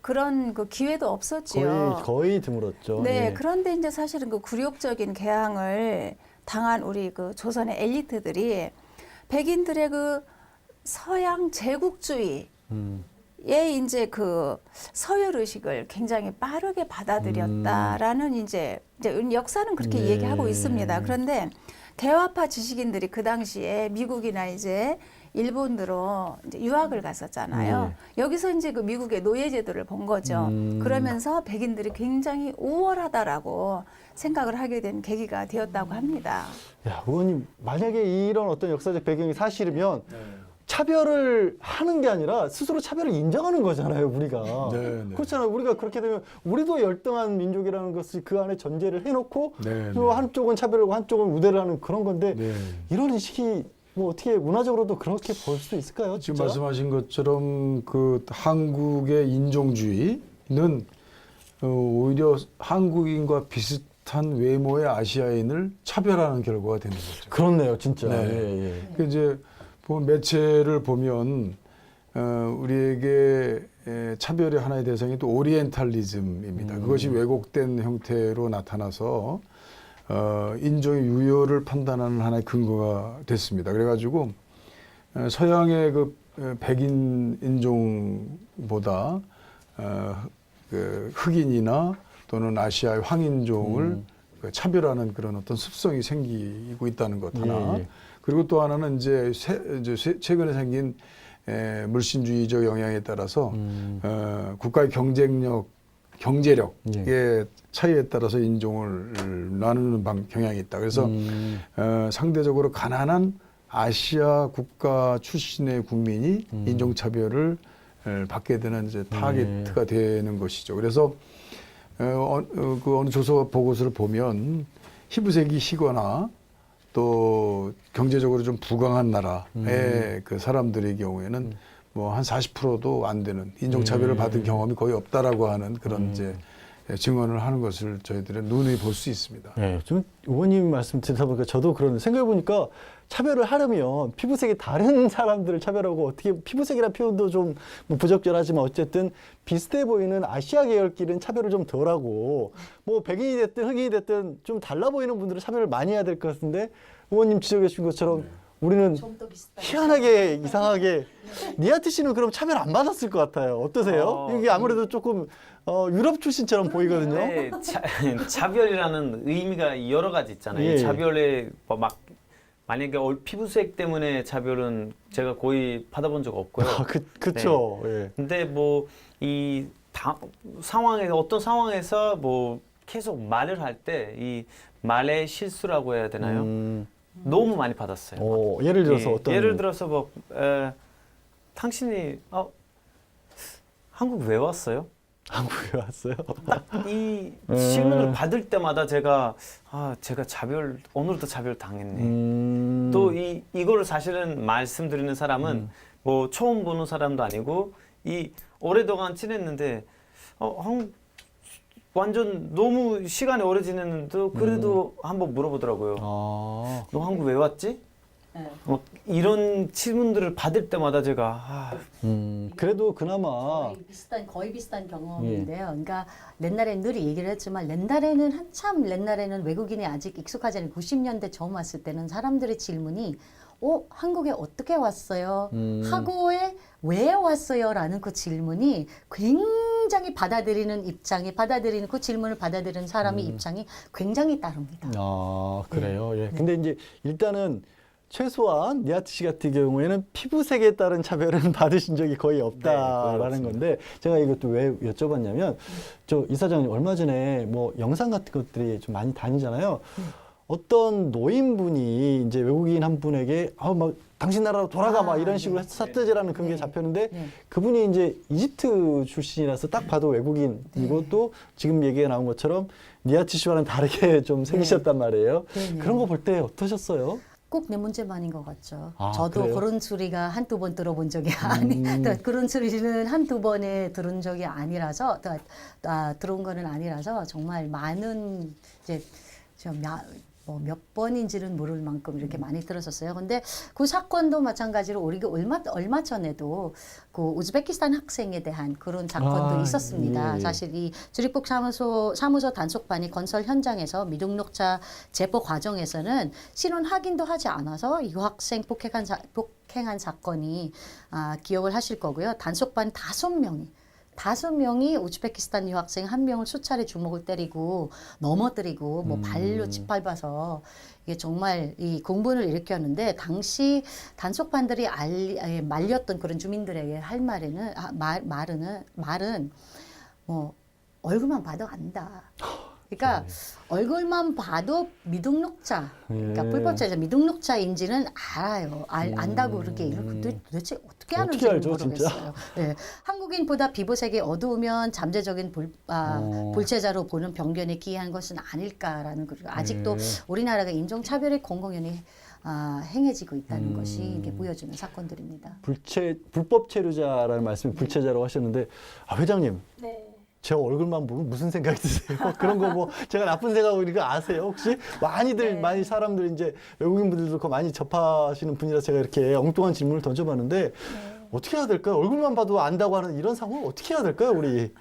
[SPEAKER 3] 그런 그 기회도 없었지요.
[SPEAKER 1] 거의 드물었죠.
[SPEAKER 3] 네,
[SPEAKER 1] 예.
[SPEAKER 3] 그런데 이제 사실은 그 굴욕적인 개항을 당한 우리 그 조선의 엘리트들이 백인들의 그 서양 제국주의 예, 이제 그 서열 의식을 굉장히 빠르게 받아들였다라는 이제 역사는 그렇게
[SPEAKER 1] 네.
[SPEAKER 3] 얘기하고 있습니다. 그런데 대화파 지식인들이 그 당시에 미국이나 이제 일본으로 이제 유학을 갔었잖아요. 여기서 이제 그 미국의 노예제도를 본 거죠. 그러면서 백인들이 굉장히 우월하다라고 생각을 하게 된 계기가 되었다고 합니다.
[SPEAKER 1] 야, 의원님, 만약에 이런 어떤 역사적 배경이 사실이면 차별을 하는 게 아니라 스스로 차별을 인정하는 거잖아요, 우리가.
[SPEAKER 2] 네, 네.
[SPEAKER 1] 그렇잖아요. 우리가 그렇게 되면 우리도 열등한 민족이라는 것을 그 안에 전제를 해놓고
[SPEAKER 2] 네,
[SPEAKER 1] 또
[SPEAKER 2] 네.
[SPEAKER 1] 한쪽은 차별하고 한쪽은 우대를 하는 그런 건데
[SPEAKER 2] 네.
[SPEAKER 1] 이런 인식이 뭐 어떻게 문화적으로도 그렇게 볼 수 있을까요?
[SPEAKER 2] 지금
[SPEAKER 1] 진짜?
[SPEAKER 2] 말씀하신 것처럼 그 한국의 인종주의는 오히려 한국인과 비슷한 외모의 아시아인을 차별하는 결과가 되는 거죠.
[SPEAKER 1] 그렇네요, 진짜.
[SPEAKER 2] 네.
[SPEAKER 1] 예, 예.
[SPEAKER 2] 그 이제 매체를 보면 우리에게 차별의 하나의 대상이 또 오리엔탈리즘입니다. 그것이 왜곡된 형태로 나타나서 인종의 유효를 판단하는 하나의 근거가 됐습니다. 그래가지고 서양의 그 백인 인종보다 그 흑인이나 또는 아시아의 황인종을 그 차별하는 그런 어떤 습성이 생기고 있다는 것 하나. 그리고 또 하나는 이제 최근에 생긴 물신주의적 영향에 따라서 국가의 경제력의 차이에 따라서 인종을 나누는 경향이 있다. 그래서 상대적으로 가난한 아시아 국가 출신의 국민이 인종차별을 받게 되는 이제 타겟가 되는 것이죠. 그래서 그 어느 조사 보고서를 보면 희부색이 희거나 또 경제적으로 좀 부강한 나라의 그 사람들의 경우에는 뭐 한 40%도 안 되는 인종차별을 받은 경험이 거의 없다라고 하는 그런 이제 증언을 하는 것을 저희들은 눈에 볼 수 있습니다.
[SPEAKER 1] 네, 좀 의원님 말씀 듣다 보니까 저도 그런 생각해 보니까 차별을 하려면 피부색이 다른 사람들을 차별하고 어떻게 피부색이라는 표현도 좀 뭐 부적절하지만 어쨌든 비슷해 보이는 아시아 계열끼리는 차별을 좀 덜하고 뭐 백인이 됐든 흑인이 됐든 좀 달라 보이는 분들은 차별을 많이 해야 될 것 같은데 의원님 지적해 주신 것처럼 우리는 희한하게 이상하게 니아트 씨는 그럼 차별 안 받았을 것 같아요. 어떠세요? 이게 아무래도 조금 유럽 출신처럼 보이거든요.
[SPEAKER 5] 네, 차별이라는 의미가 여러 가지 있잖아요.
[SPEAKER 1] 예.
[SPEAKER 5] 이 차별에 막 만약에 피부색 때문에 차별은 제가 거의 받아본 적 없고요.
[SPEAKER 1] 그쵸. 예.
[SPEAKER 5] 근데 뭐 상황에 어떤 상황에서 뭐 계속 말을 할 때 이 말의 실수라고 해야 되나요? 너무 많이 받았어요.
[SPEAKER 1] 예를 들어서 어떤?
[SPEAKER 5] 예를 들어서 뭐 당신이 한국 왜 왔어요?
[SPEAKER 1] 한국에 왔어요?
[SPEAKER 5] 이 질문을 받을 때마다 제가 오늘도 차별 당했네. 또 이거를 사실은 말씀드리는 사람은 뭐 처음 보는 사람도 아니고 이 오랫동안 지냈는데 완전 너무 시간이 오래 지냈는데 그래도 한번 물어보더라고요.
[SPEAKER 1] 너
[SPEAKER 5] 한국 왜 왔지?
[SPEAKER 4] 네.
[SPEAKER 5] 이런 질문들을 받을 때마다 제가
[SPEAKER 1] 그래도 그나마
[SPEAKER 4] 거의 비슷한 경험인데요. 그러니까 옛날에 늘 얘기를 했지만 옛날에는 외국인이 아직 익숙하지 않은 90년대 처음 왔을 때는 사람들의 질문이 한국에 어떻게 왔어요? 한국에 왜 왔어요? 라는 그 질문이 굉장히 받아들이는 그 질문을 받아들이는 사람의 입장이 굉장히 다릅니다.
[SPEAKER 1] 그래요. 예. 근데 이제 일단은 최소한 니아트 씨 같은 경우에는 피부색에 따른 차별은 받으신 적이 거의 없다라는 건데 제가 이것도 왜 여쭤봤냐면 저 이사장님 얼마 전에 뭐 영상 같은 것들이 좀 많이 다니잖아요. 어떤 노인분이 이제 외국인 한 분에게 막 당신 나라로 돌아가 막 이런 식으로 삿대질하는 그런 게 잡혔는데 그분이 이제 이집트 출신이라서 딱 봐도 외국인이고 또 지금 얘기가 나온 것처럼 니아트 씨와는 다르게 좀 생기셨단 말이에요. 그런 거 볼 때 어떠셨어요?
[SPEAKER 4] 꼭 내 문제만인 것 같죠.
[SPEAKER 1] 아,
[SPEAKER 4] 저도
[SPEAKER 1] 그래요?
[SPEAKER 4] 그런 소리가 한두 번 들어본 적이 그런 소리는 한두 번에 들은 적이 아니라서 들어온 거는 아니라서 정말 많은 이제 몇 번인지는 모를 만큼 이렇게 많이 들었었어요. 근데 그 사건도 마찬가지로 우리가 얼마 전에도 그 우즈베키스탄 학생에 대한 그런 사건도 있었습니다.
[SPEAKER 1] 예.
[SPEAKER 4] 사실 이 주립국 사무소 단속반이 건설 현장에서 미등록자 제보 과정에서는 신원 확인도 하지 않아서 이 학생 폭행한 사건이 기억을 하실 거고요. 단속반 5명이 우즈베키스탄 유학생 1명을 수차례 주먹을 때리고 넘어뜨리고 뭐 발로 짓밟아서 이게 정말 이 공분을 일으켰는데 당시 단속반들이 말렸던 그런 주민들에게 할 말은 뭐 얼굴만 봐도 안다. 그러니까 얼굴만 봐도 미등록자, 그러니까 불법자자 미등록자인지는 알아요. 안다고 그렇게 도대체 어떻게 하는지 모르겠어요. 네. 한국인보다 피부색이 어두우면 잠재적인 불체자로 보는 편견에 기이한 것은 아닐까라는 그리고 아직도 우리나라가 인종차별의 공공연히 행해지고 있다는 것이 이게 보여주는 사건들입니다.
[SPEAKER 1] 불법 체류자라는 말씀이 불체자라고 하셨는데 회장님.
[SPEAKER 3] 네.
[SPEAKER 1] 제 얼굴만 보면 무슨 생각이 드세요? 그런 거 뭐 제가 나쁜 생각하고 이거 아세요? 혹시 많이들 많이 사람들 이제 외국인 분들도 그거 많이 접하시는 분이라 제가 이렇게 엉뚱한 질문을 던져봤는데 어떻게 해야 될까요? 얼굴만 봐도 안다고 하는 이런 상황을 어떻게 해야 될까요, 우리?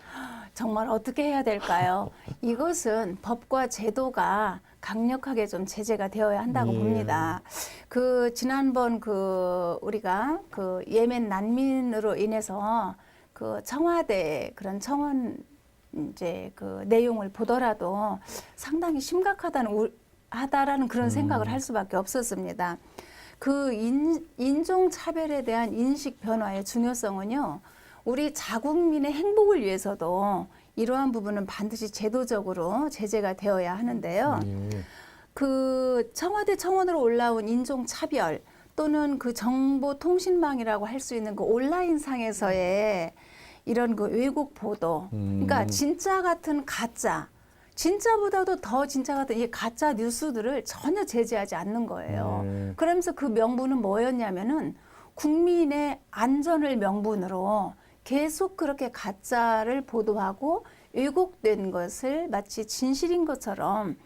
[SPEAKER 3] 정말 어떻게 해야 될까요? 이것은 법과 제도가 강력하게 좀 제재가 되어야 한다고 봅니다. 그 지난번 그 우리가 그 예멘 난민으로 인해서 그 청와대 그런 청원 이제 그 내용을 보더라도 상당히 심각하다는 그런 생각을 할 수밖에 없었습니다. 그 인종 차별에 대한 인식 변화의 중요성은요. 우리 자국민의 행복을 위해서도 이러한 부분은 반드시 제도적으로 제재가 되어야 하는데요. 그 청와대 청원으로 올라온 인종 차별 또는 그 정보통신망이라고 할 수 있는 그 온라인 상에서의 이런 그 왜곡 보도, 그러니까 진짜 같은 가짜, 진짜보다도 더 진짜 같은 이 가짜 뉴스들을 전혀 제재하지 않는 거예요. 그러면서 그 명분은 뭐였냐면은 국민의 안전을 명분으로 계속 그렇게 가짜를 보도하고 왜곡된 것을 마치 진실인 것처럼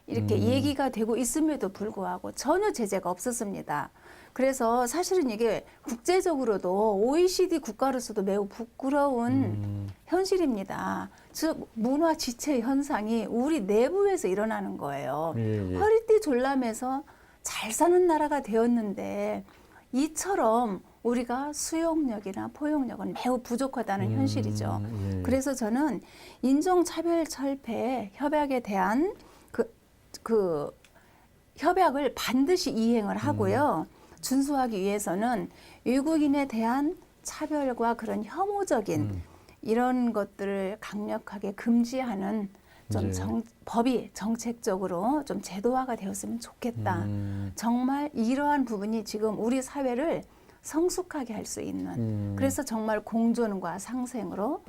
[SPEAKER 3] 이렇게 얘기가 되고 있음에도 불구하고 전혀 제재가 없었습니다. 그래서 사실은 이게 국제적으로도 OECD 국가로서도 매우 부끄러운 현실입니다. 즉 문화 지체 현상이 우리 내부에서 일어나는 거예요. 허리띠 졸라매서 잘 사는 나라가 되었는데 이처럼 우리가 수용력이나 포용력은 매우 부족하다는 현실이죠. 그래서 저는 인종차별 철폐 협약에 대한 그 협약을 반드시 이행을 하고요. 준수하기 위해서는 외국인에 대한 차별과 그런 혐오적인 이런 것들을 강력하게 금지하는 좀 법이 정책적으로 좀 제도화가 되었으면 좋겠다. 정말 이러한 부분이 지금 우리 사회를 성숙하게 할 수 있는 그래서 정말 공존과 상생으로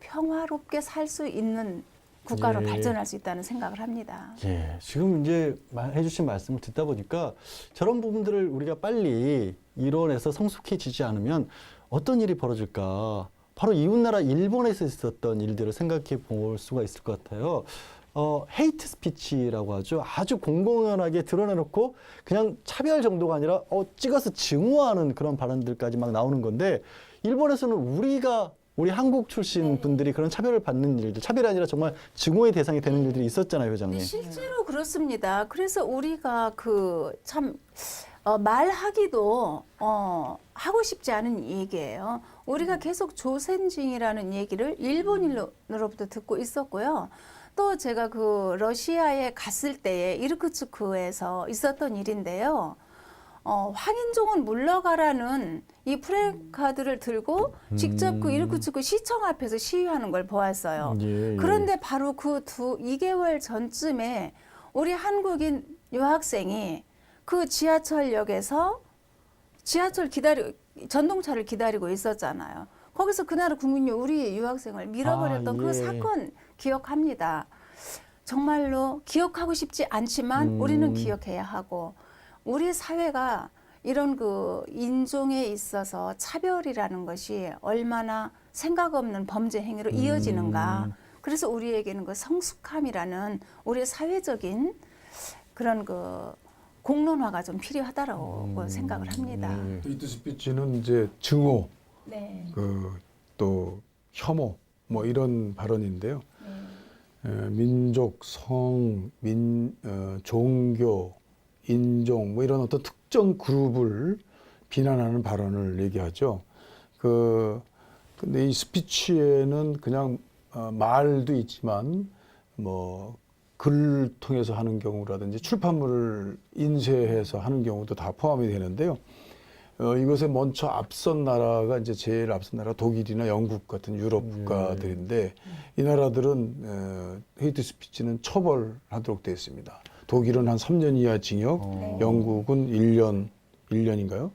[SPEAKER 3] 평화롭게 살 수 있는 국가로 발전할 수 있다는 생각을 합니다.
[SPEAKER 1] 예, 지금 이제 해주신 말씀을 듣다 보니까 저런 부분들을 우리가 빨리 이뤄내서 성숙해지지 않으면 어떤 일이 벌어질까? 바로 이웃나라 일본에서 있었던 일들을 생각해 볼 수가 있을 것 같아요. 헤이트 스피치라고 하죠. 아주 공공연하게 드러내놓고 그냥 차별 정도가 아니라 찍어서 증오하는 그런 발언들까지 막 나오는 건데 일본에서는 우리 한국 출신 분들이 그런 차별을 받는 일들, 차별이 아니라 정말 증오의 대상이 되는 일들이 있었잖아요, 회장님.
[SPEAKER 3] 실제로 그렇습니다. 그래서 우리가 말하기도 하고 싶지 않은 얘기예요. 우리가 계속 조센징이라는 얘기를 일본인으로부터 듣고 있었고요. 또 제가 그 러시아에 갔을 때에 이르쿠츠크에서 있었던 일인데요. 황인종은 물러가라는 이 프레카드를 들고 직접 그 이르쿠츠크 시청 앞에서 시위하는 걸 보았어요. 그런데 바로 그 2개월 전쯤에 우리 한국인 유학생이 그 지하철역에서 전동차를 기다리고 있었잖아요. 거기서 그 나라 국민이 우리 유학생을 밀어버렸던 그 사건 기억합니다. 정말로 기억하고 싶지 않지만 우리는 기억해야 하고 우리 사회가 이런 그 인종에 있어서 차별이라는 것이 얼마나 생각 없는 범죄 행위로 이어지는가. 그래서 우리에게는 그 성숙함이라는 우리 사회적인 그런 그 공론화가 좀 필요하다고 생각을 합니다.
[SPEAKER 2] 헤이트 스피치는 이제 증오,
[SPEAKER 3] 네.
[SPEAKER 2] 또 혐오 뭐 이런 발언인데요. 민족, 성, 종교, 인종 뭐 이런 어떤 특정 그룹을 비난하는 발언을 얘기하죠. 근데 이 스피치에는 그냥 말도 있지만 뭐 글을 통해서 하는 경우라든지 출판물을 인쇄해서 하는 경우도 다 포함이 되는데요. 이것에 먼저 앞선 나라가 이제 제일 앞선 나라가 독일이나 영국 같은 유럽 국가들인데 이 나라들은 헤이트 스피치는 처벌하도록 되어 있습니다. 독일은 한 3년 이하 징역, 영국은 1년인가요?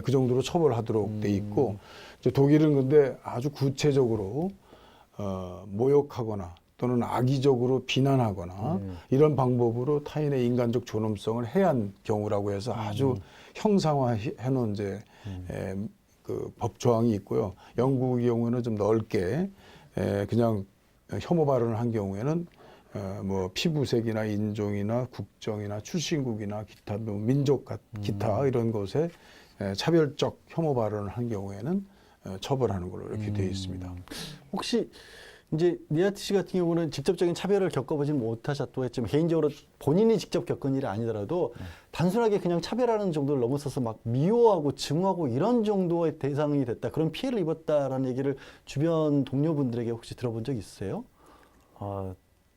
[SPEAKER 2] 그 정도로 처벌하도록 돼 있고 이제 독일은 근데 아주 구체적으로 모욕하거나 또는 악의적으로 비난하거나 이런 방법으로 타인의 인간적 존엄성을 해한 경우라고 해서 아주 형상화해 놓은 이제 그 법 조항이 있고요. 영국의 경우는 좀 넓게 그냥 혐오 발언을 한 경우에는 뭐 피부색이나 인종이나 국정이나 출신국이나 기타 뭐 민족 기타 이런 것에 차별적 혐오 발언을 한 경우에는 처벌하는 걸로 이렇게 되어 있습니다.
[SPEAKER 1] 혹시 이제 니아트 씨 같은 경우는 직접적인 차별을 겪어보진 못하셨다고 했지만 개인적으로 본인이 직접 겪은 일이 아니더라도 단순하게 그냥 차별하는 정도를 넘어서서 막 미워하고 증오하고 이런 정도의 대상이 됐다, 그런 피해를 입었다라는 얘기를 주변 동료분들에게 혹시 들어본 적 있으세요?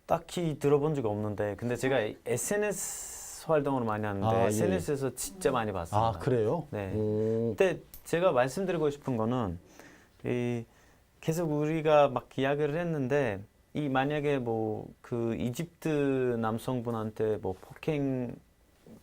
[SPEAKER 5] 딱히 들어본 적이 없는데, 근데 제가 SNS 활동을 많이 하는데
[SPEAKER 1] 아, 예.
[SPEAKER 5] SNS에서 진짜 많이 봤습니다.
[SPEAKER 1] 아, 그래요?
[SPEAKER 5] 네.
[SPEAKER 1] 오.
[SPEAKER 5] 근데 제가 말씀드리고 싶은 거는 계속 우리가 막 이야기를 했는데, 이 만약에 뭐 그 이집트 남성분한테 뭐 폭행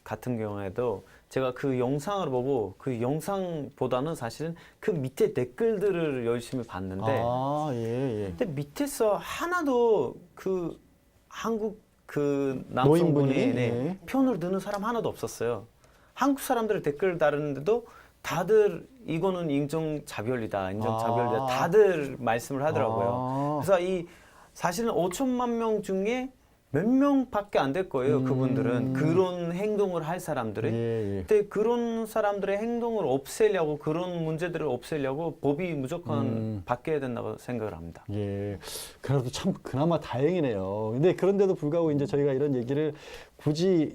[SPEAKER 5] 같은 경우에도 제가 그 영상을 보고 그 영상보다는 사실은 그 밑에 댓글들을 열심히 봤는데,
[SPEAKER 1] 아, 예, 예.
[SPEAKER 5] 근데 밑에서 하나도 그 한국 그 남성분이
[SPEAKER 1] 노인분이?
[SPEAKER 5] 네,
[SPEAKER 1] 네.
[SPEAKER 5] 편을 드는 사람 하나도 없었어요. 한국 사람들 댓글 다루는데도 다들 이거는 인종차별이다, 인종차별이다,
[SPEAKER 1] 아.
[SPEAKER 5] 다들 말씀을 하더라고요.
[SPEAKER 1] 아.
[SPEAKER 5] 그래서 이 사실은 5천만 명 중에 몇 명밖에 안 될 거예요. 그분들은 그런 행동을 할 사람들이.
[SPEAKER 1] 예, 예.
[SPEAKER 5] 근데 그런 사람들의 행동을 없애려고, 그런 문제들을 없애려고 법이 무조건 바뀌어야 된다고 생각을 합니다.
[SPEAKER 1] 예. 그래도 참 그나마 다행이네요. 근데 그런데도 불구하고 이제 저희가 이런 얘기를 굳이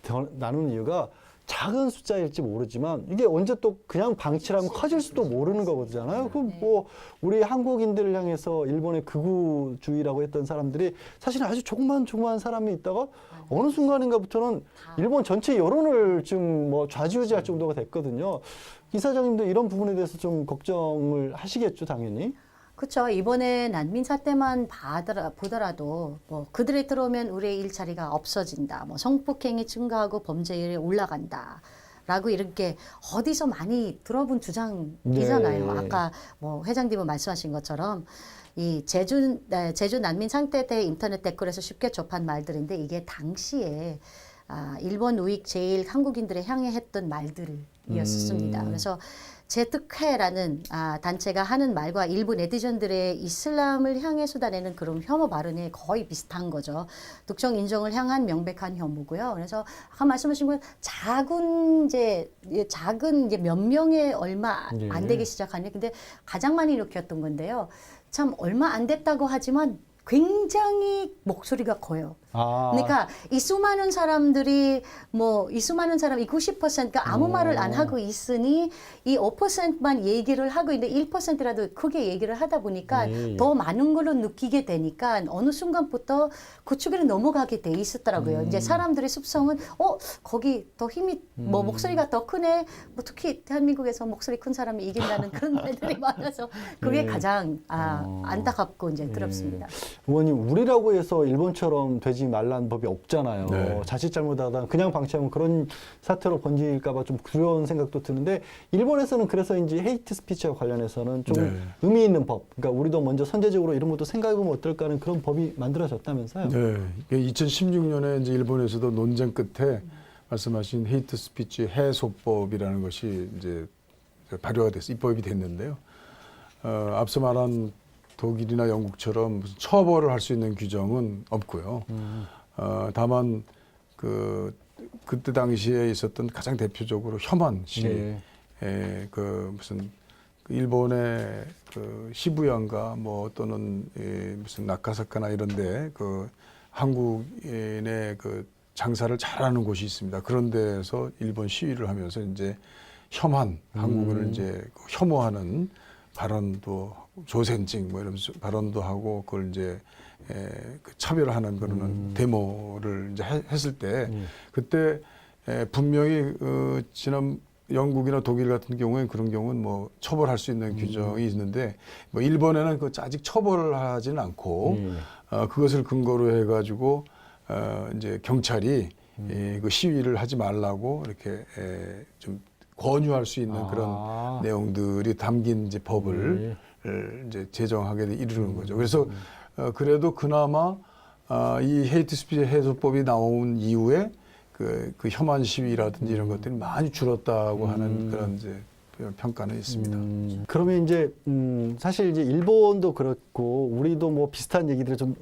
[SPEAKER 1] 더 나누는 이유가 작은 숫자일지 모르지만 이게 언제 또 그냥 방치하면 커질 수도 모르는 거거든요. 그럼 뭐 우리 한국인들을 향해서 일본의 극우주의라고 했던 사람들이 사실 아주 조그만 사람이 있다가 어느 순간인가부터는 일본 전체 여론을 지금 뭐 좌지우지할 정도가 됐거든요. 이사장님도 이런 부분에 대해서 좀 걱정을 하시겠죠, 당연히.
[SPEAKER 4] 그렇죠. 이번에 난민 사태만 보더라도 뭐 그들이 들어오면 우리의 일자리가 없어진다. 뭐 성폭행이 증가하고 범죄율이 올라간다. 라고 이렇게 어디서 많이 들어본 주장이잖아요.
[SPEAKER 1] 네.
[SPEAKER 4] 아까 뭐 회장님은 말씀하신 것처럼 이 제주 난민 상태 때 인터넷 댓글에서 쉽게 접한 말들인데 이게 당시에 일본 우익 제일 한국인들을 향해 했던 말들이었습니다. 그래서 제특회라는 단체가 하는 말과 일부 네티즌들의 이슬람을 향해 쏟아내는 그런 혐오 발언이 거의 비슷한 거죠. 특정 인종을 향한 명백한 혐오고요. 그래서 아까 말씀하신 건 작은 이제 몇 명의 얼마 안 되기 시작하네. 근데 가장 많이 일으켰던 건데요. 참 얼마 안 됐다고 하지만 굉장히 목소리가 커요. 그러니까 이 수많은 사람들이 이 90%가 아무 말을 안 하고 있으니 이 5%만 얘기를 하고 있는데 1%라도 크게 얘기를 하다 보니까 더 많은 걸로 느끼게 되니까 어느 순간부터 그쪽으로 넘어가게 돼 있었더라고요. 이제 사람들의 습성은 거기 더 힘이 목소리가 더 크네. 뭐 특히 대한민국에서 목소리 큰 사람이 이긴다는 그런 말들이 많아서 그게 가장 안타깝고 이제 그렇습니다.
[SPEAKER 1] 의원님, 우리라고 해서 일본처럼 되지 말라는 법이 없잖아요.
[SPEAKER 2] 네.
[SPEAKER 1] 자칫 잘못하다 그냥 방치하면 그런 사태로 번질까봐 좀 두려운 생각도 드는데 일본에서는 그래서인지 헤이트 스피치와 관련해서는 좀
[SPEAKER 2] 네.
[SPEAKER 1] 의미 있는 법, 그러니까 우리도 먼저 선제적으로 이런 것도 생각해보면 어떨까 하는 그런 법이 만들어졌다면서요?
[SPEAKER 2] 네, 2016년에 이제 일본에서도 논쟁 끝에 말씀하신 헤이트 스피치 해소법이라는 것이 이제 발효가 돼서 입법이 됐는데요. 앞서 말한 독일이나 영국처럼 무슨 처벌을 할 수 있는 규정은 없고요. 다만 그때 당시에 있었던 가장 대표적으로 혐한 시, 무슨 일본의 시부야인가 뭐 또는 무슨 나카사카나 이런데 한국인의 장사를 잘하는 곳이 있습니다. 그런 데서 일본 시위를 하면서 이제 한국인을 이제 혐오하는 발언도 조센징 뭐 이러면서 발언도 하고 그걸 이제 차별하는 그러는 데모를 이제 했을 때 그때 분명히 지난 영국이나 독일 같은 경우에 그런 경우는 뭐 처벌할 수 있는 규정이 있는데 뭐 일본에는 아직 처벌을 하지는 않고 그것을 근거로 해가지고 이제 경찰이 그 시위를 하지 말라고 이렇게 좀 권유할 수 있는 그런 내용들이 담긴 이제 법을 이제 제정하게 이르는 거죠. 그래서 그래도 그나마 이 헤이트 스피치 해소법이 나온 이후에 그 혐한 시위라든지 이런 것들이 많이 줄었다고 하는 그런 이제 평가는 있습니다.
[SPEAKER 1] 그러면 이제 사실 이제 일본도 그렇고 우리도 뭐 비슷한 얘기들이 좀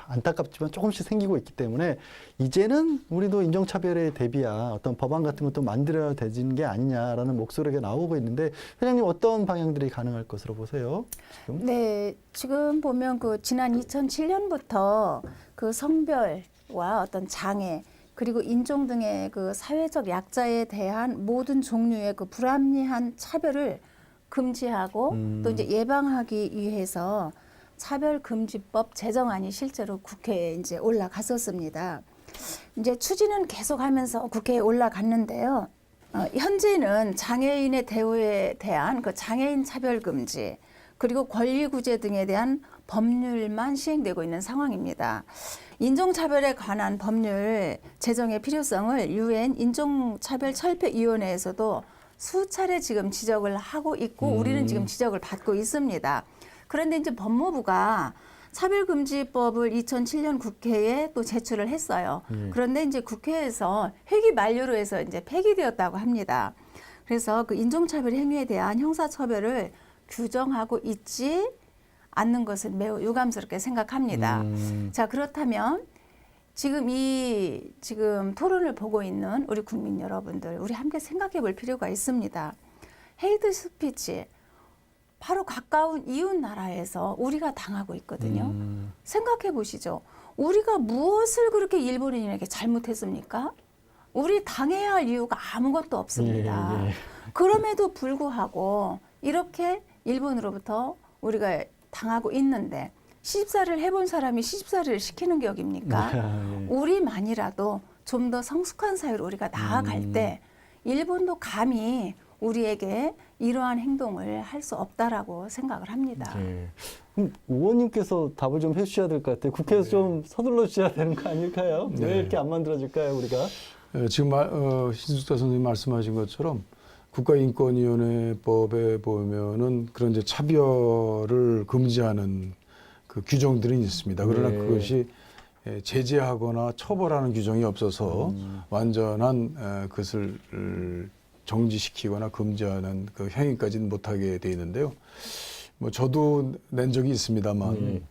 [SPEAKER 1] 안타깝지만 조금씩 생기고 있기 때문에 이제는 우리도 인종차별에 대비한 어떤 법안 같은 것도 만들어야 되는 게 아니냐라는 목소리가 나오고 있는데 회장님 어떤 방향들이 가능할 것으로 보세요? 지금?
[SPEAKER 3] 네, 지금 보면 그 지난 2007년부터 그 성별과 어떤 장애 그리고 인종 등의 그 사회적 약자에 대한 모든 종류의 그 불합리한 차별을 금지하고 또 이제 예방하기 위해서 차별금지법 제정안이 실제로 국회에 이제 올라갔었습니다. 이제 추진은 계속하면서 국회에 올라갔는데요. 현재는 장애인의 대우에 대한 그 장애인 차별금지 그리고 권리구제 등에 대한 법률만 시행되고 있는 상황입니다. 인종차별에 관한 법률 제정의 필요성을 유엔 인종차별철폐위원회에서도 수차례 지금 지적을 하고 있고 우리는 지금 지적을 받고 있습니다. 그런데 이제 법무부가 차별금지법을 2007년 국회에 또 제출을 했어요. 그런데 이제 국회에서 회기 만료로 해서 이제 폐기되었다고 합니다. 그래서 그 인종차별 행위에 대한 형사처벌을 규정하고 있지 않는 것은 매우 유감스럽게 생각합니다. 자, 그렇다면 지금 토론을 보고 있는 우리 국민 여러분들, 우리 함께 생각해 볼 필요가 있습니다. 헤이트 스피치, 바로 가까운 이웃 나라에서 우리가 당하고 있거든요. 생각해 보시죠. 우리가 무엇을 그렇게 일본인에게 잘못했습니까? 우리 당해야 할 이유가 아무것도 없습니다. 그럼에도 불구하고 이렇게 일본으로부터 우리가 당하고 있는데 시집살이를 해본 사람이 시집살이를 시키는 격입니까? 우리만이라도 좀 더 성숙한 사회로 우리가 나아갈 때 일본도 감히 우리에게 이러한 행동을 할 수 없다라고 생각을 합니다.
[SPEAKER 1] 그럼 의원님께서 답을 좀 해주셔야 될 것 같아요. 국회에서 좀 서둘러 주셔야 되는 거 아닐까요? 왜 이렇게 안 만들어질까요, 우리가?
[SPEAKER 2] 지금 신숙자 선생님 말씀하신 것처럼 국가인권위원회법에 보면은 그런 이제 차별을 금지하는 그 규정들이 있습니다. 그러나 그것이 제재하거나 처벌하는 규정이 없어서 완전한 그것을 정지시키거나 금지하는 그 행위까지는 못하게 돼 있는데요. 뭐 저도 낸 적이 있습니다만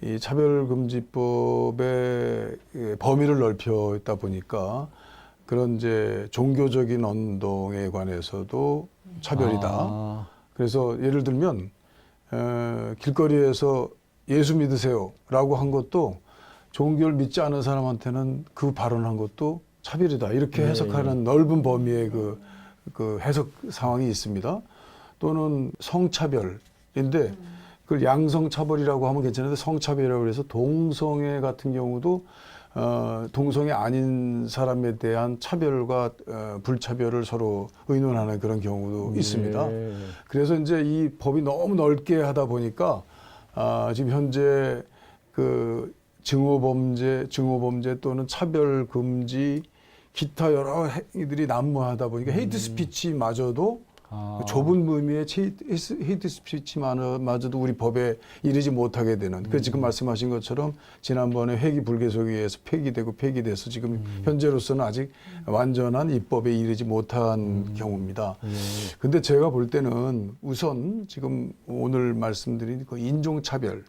[SPEAKER 2] 이 차별금지법의 범위를 넓혀 있다 보니까 그런 이제 종교적인 운동에 관해서도 차별이다. 그래서 예를 들면 길거리에서 예수 믿으세요라고 한 것도 종교를 믿지 않은 사람한테는 그 발언한 것도 차별이다. 이렇게 해석하는 넓은 범위의 그 해석 상황이 있습니다. 또는 성차별인데 그걸 양성차별이라고 하면 괜찮은데 성차별이라고 해서 동성애 같은 경우도 동성애 아닌 사람에 대한 차별과 불차별을 서로 의논하는 그런 경우도 있습니다. 그래서 이제 이 법이 너무 넓게 하다 보니까 지금 현재 그 증오범죄 또는 차별금지 기타 여러 행위들이 난무하다 보니까 헤이트 스피치마저도 좁은 의미의 헤이트 스피치마저도 우리 법에 이르지 못하게 되는. 그 지금 말씀하신 것처럼 지난번에 회기 불개속위에서 폐기돼서 지금 현재로서는 아직 완전한 입법에 이르지 못한 경우입니다. 근데 제가 볼 때는 우선 지금 오늘 말씀드린 그 인종차별,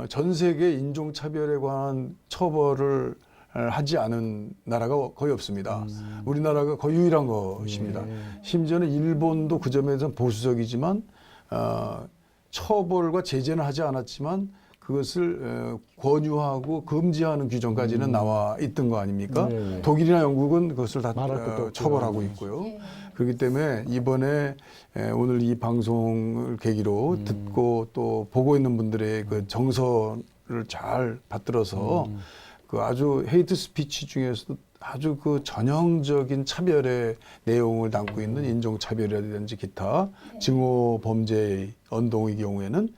[SPEAKER 2] 전 세계 인종차별에 관한 처벌을 하지 않은 나라가 거의 없습니다. 우리나라가 거의 유일한 것입니다. 심지어는 일본도 그 점에서는 보수적이지만 처벌과 제재는 하지 않았지만 그것을 권유하고 금지하는 규정까지는 나와 있던 거 아닙니까? 독일이나 영국은 그것을 다 처벌하고 있고요. 그렇기 때문에 이번에 오늘 이 방송을 계기로 듣고 또 보고 있는 분들의 그 정서를 잘 받들어서 그 아주 헤이트 스피치 중에서도 아주 그 전형적인 차별의 내용을 담고 있는 인종차별이라든지 기타 증오 범죄 운동의 경우에는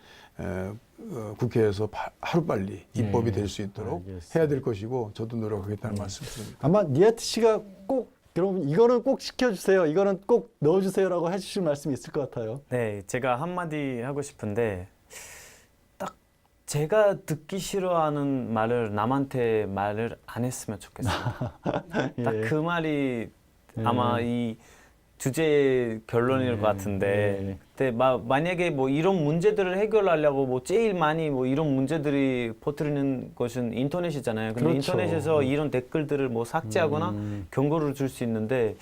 [SPEAKER 2] 국회에서 하루빨리 입법이 될 수 있도록 해야 될 것이고 저도 노력하겠다는 말씀드립니다.
[SPEAKER 1] 아마 니아트 씨가 꼭 여러분 이거는 꼭 시켜주세요. 이거는 꼭 넣어주세요라고 해주실 말씀이 있을 것 같아요.
[SPEAKER 5] 네, 제가 한마디 하고 싶은데 딱 제가 듣기 싫어하는 말을 남한테 말을 안 했으면 좋겠어요. 딱 그 말이 아마 이 주제 결론일 것 같은데, 근데 만약에 뭐 이런 문제들을 해결하려고 뭐 제일 많이 뭐 이런 문제들이 퍼뜨리는 것은 인터넷이잖아요. 근데
[SPEAKER 1] 그렇죠.
[SPEAKER 5] 인터넷에서 이런 댓글들을 뭐 삭제하거나 경고를 줄 수 있는데,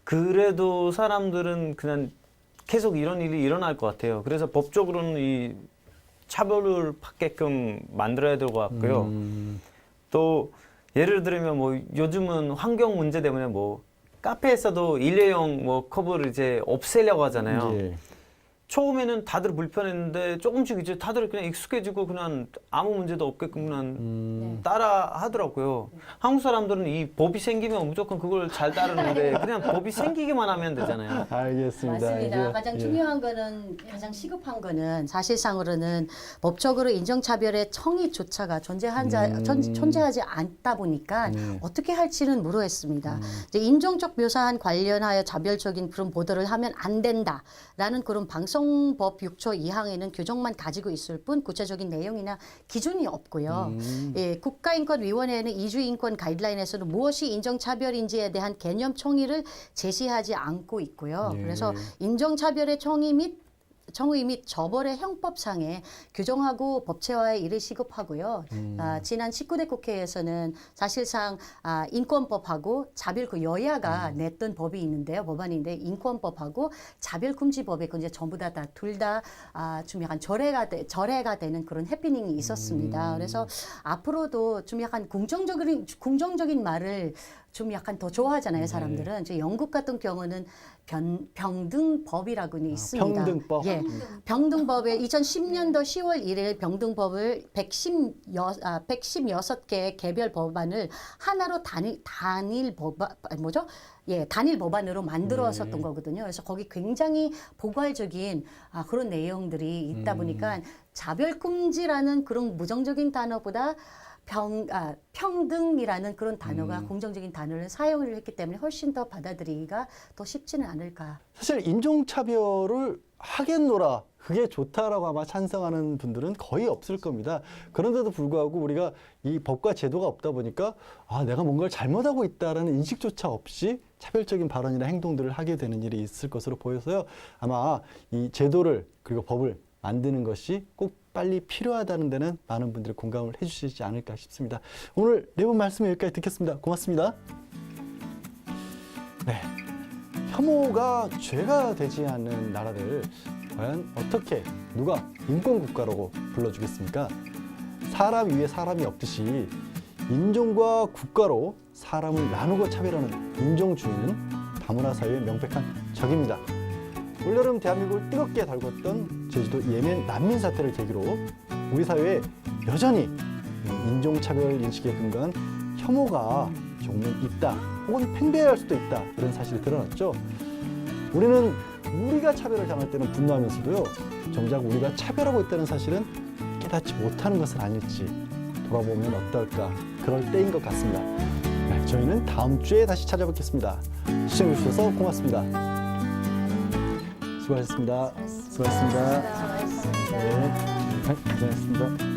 [SPEAKER 5] 그래도 사람들은 그냥 계속 이런 일이 일어날 것 같아요. 그래서 법적으로는 이 차별을 받게끔 만들어야 될 것 같고요. 또 예를 들면 뭐 요즘은 환경 문제 때문에 뭐 카페에서도 일회용 뭐 컵을 이제 없애려고 하잖아요.
[SPEAKER 1] 예.
[SPEAKER 5] 처음에는 다들 불편했는데 조금씩 이제 다들 그냥 익숙해지고 그냥 아무 문제도 없게끔 그냥 따라 하더라고요. 한국 사람들은 이 법이 생기면 무조건 그걸 잘 따르는데 그냥 법이 생기기만 하면 되잖아요.
[SPEAKER 1] 알겠습니다.
[SPEAKER 4] 맞습니다.
[SPEAKER 1] 이제,
[SPEAKER 4] 가장
[SPEAKER 1] 예.
[SPEAKER 4] 중요한 거는 가장 시급한 거는 사실상으로는 법적으로 인정차별의 청의조차가 존재하지 않다 보니까 어떻게 할지는 모르겠습니다. 이제 인종적 묘사한 관련하여 자별적인 그런 보도를 하면 안 된다라는 그런 방송법 6조 2항에는 규정만 가지고 있을 뿐 구체적인 내용이나 기준이 없고요. 예, 국가인권위원회는 이주인권 가이드라인에서는 무엇이 인종차별인지에 대한 개념 총의를 제시하지 않고 있고요.
[SPEAKER 1] 예.
[SPEAKER 4] 그래서 인종차별의 청의 및 처벌의 형법상에 규정하고 법제화에 이를 시급하고요. 지난 19대 국회에서는 사실상 인권법하고 차별 그 여야가 냈던 법이 있는데요. 법안인데 인권법하고 차별금지법에 이제 전부 다 둘 다 좀 약간 절해가 되는 그런 해피닝이 있었습니다. 그래서 앞으로도 좀 약간 긍정적인 말을 좀 약간 더 좋아하잖아요, 사람들은. 이제 영국 같은 경우는 병등법이라고는 있습니다.
[SPEAKER 1] 평등법?
[SPEAKER 4] 예. 병등법에 2010년도 10월 1일 병등법을 116개의 개별 법안을 하나로 단일 법안으로 만들었었던 거거든요. 그래서 거기 굉장히 포괄적인 그런 내용들이 있다 보니까 차별금지라는 그런 무정적인 단어보다 평등이라는 그런 단어가 긍정적인 단어를 사용을 했기 때문에 훨씬 더 받아들이기가 더 쉽지는 않을까.
[SPEAKER 1] 사실 인종차별을 하겠노라, 그게 좋다라고 아마 찬성하는 분들은 거의 없을 겁니다. 그런데도 불구하고 우리가 이 법과 제도가 없다 보니까 내가 뭔가를 잘못하고 있다라는 인식조차 없이 차별적인 발언이나 행동들을 하게 되는 일이 있을 것으로 보여서요. 아마 이 제도를 그리고 법을 만드는 것이 꼭 빨리 필요하다는 데는 많은 분들이 공감을 해주시지 않을까 싶습니다. 오늘 네 분 말씀 여기까지 듣겠습니다. 고맙습니다. 네, 혐오가 죄가 되지 않는 나라를 과연 어떻게 누가 인권국가라고 불러주겠습니까? 사람 위에 사람이 없듯이 인종과 국가로 사람을 나누고 차별하는 인종주의는 다문화 사회의 명백한 적입니다. 올여름 대한민국을 뜨겁게 달궜던 제주도 이예멘 난민 사태를 계기로 우리 사회에 여전히 인종차별 인식에 근거한 혐오가 조금은 있다, 혹은 팽배할 수도 있다, 이런 사실이 드러났죠. 우리는 우리가 차별을 당할 때는 분노하면서도요, 정작 우리가 차별하고 있다는 사실은 깨닫지 못하는 것은 아닐지 돌아보면 어떨까, 그럴 때인 것 같습니다. 네, 저희는 다음 주에 다시 찾아뵙겠습니다. 시청해주셔서 고맙습니다. 수고하셨습니다. 수고하셨습니다. 네, 고생하셨습니다.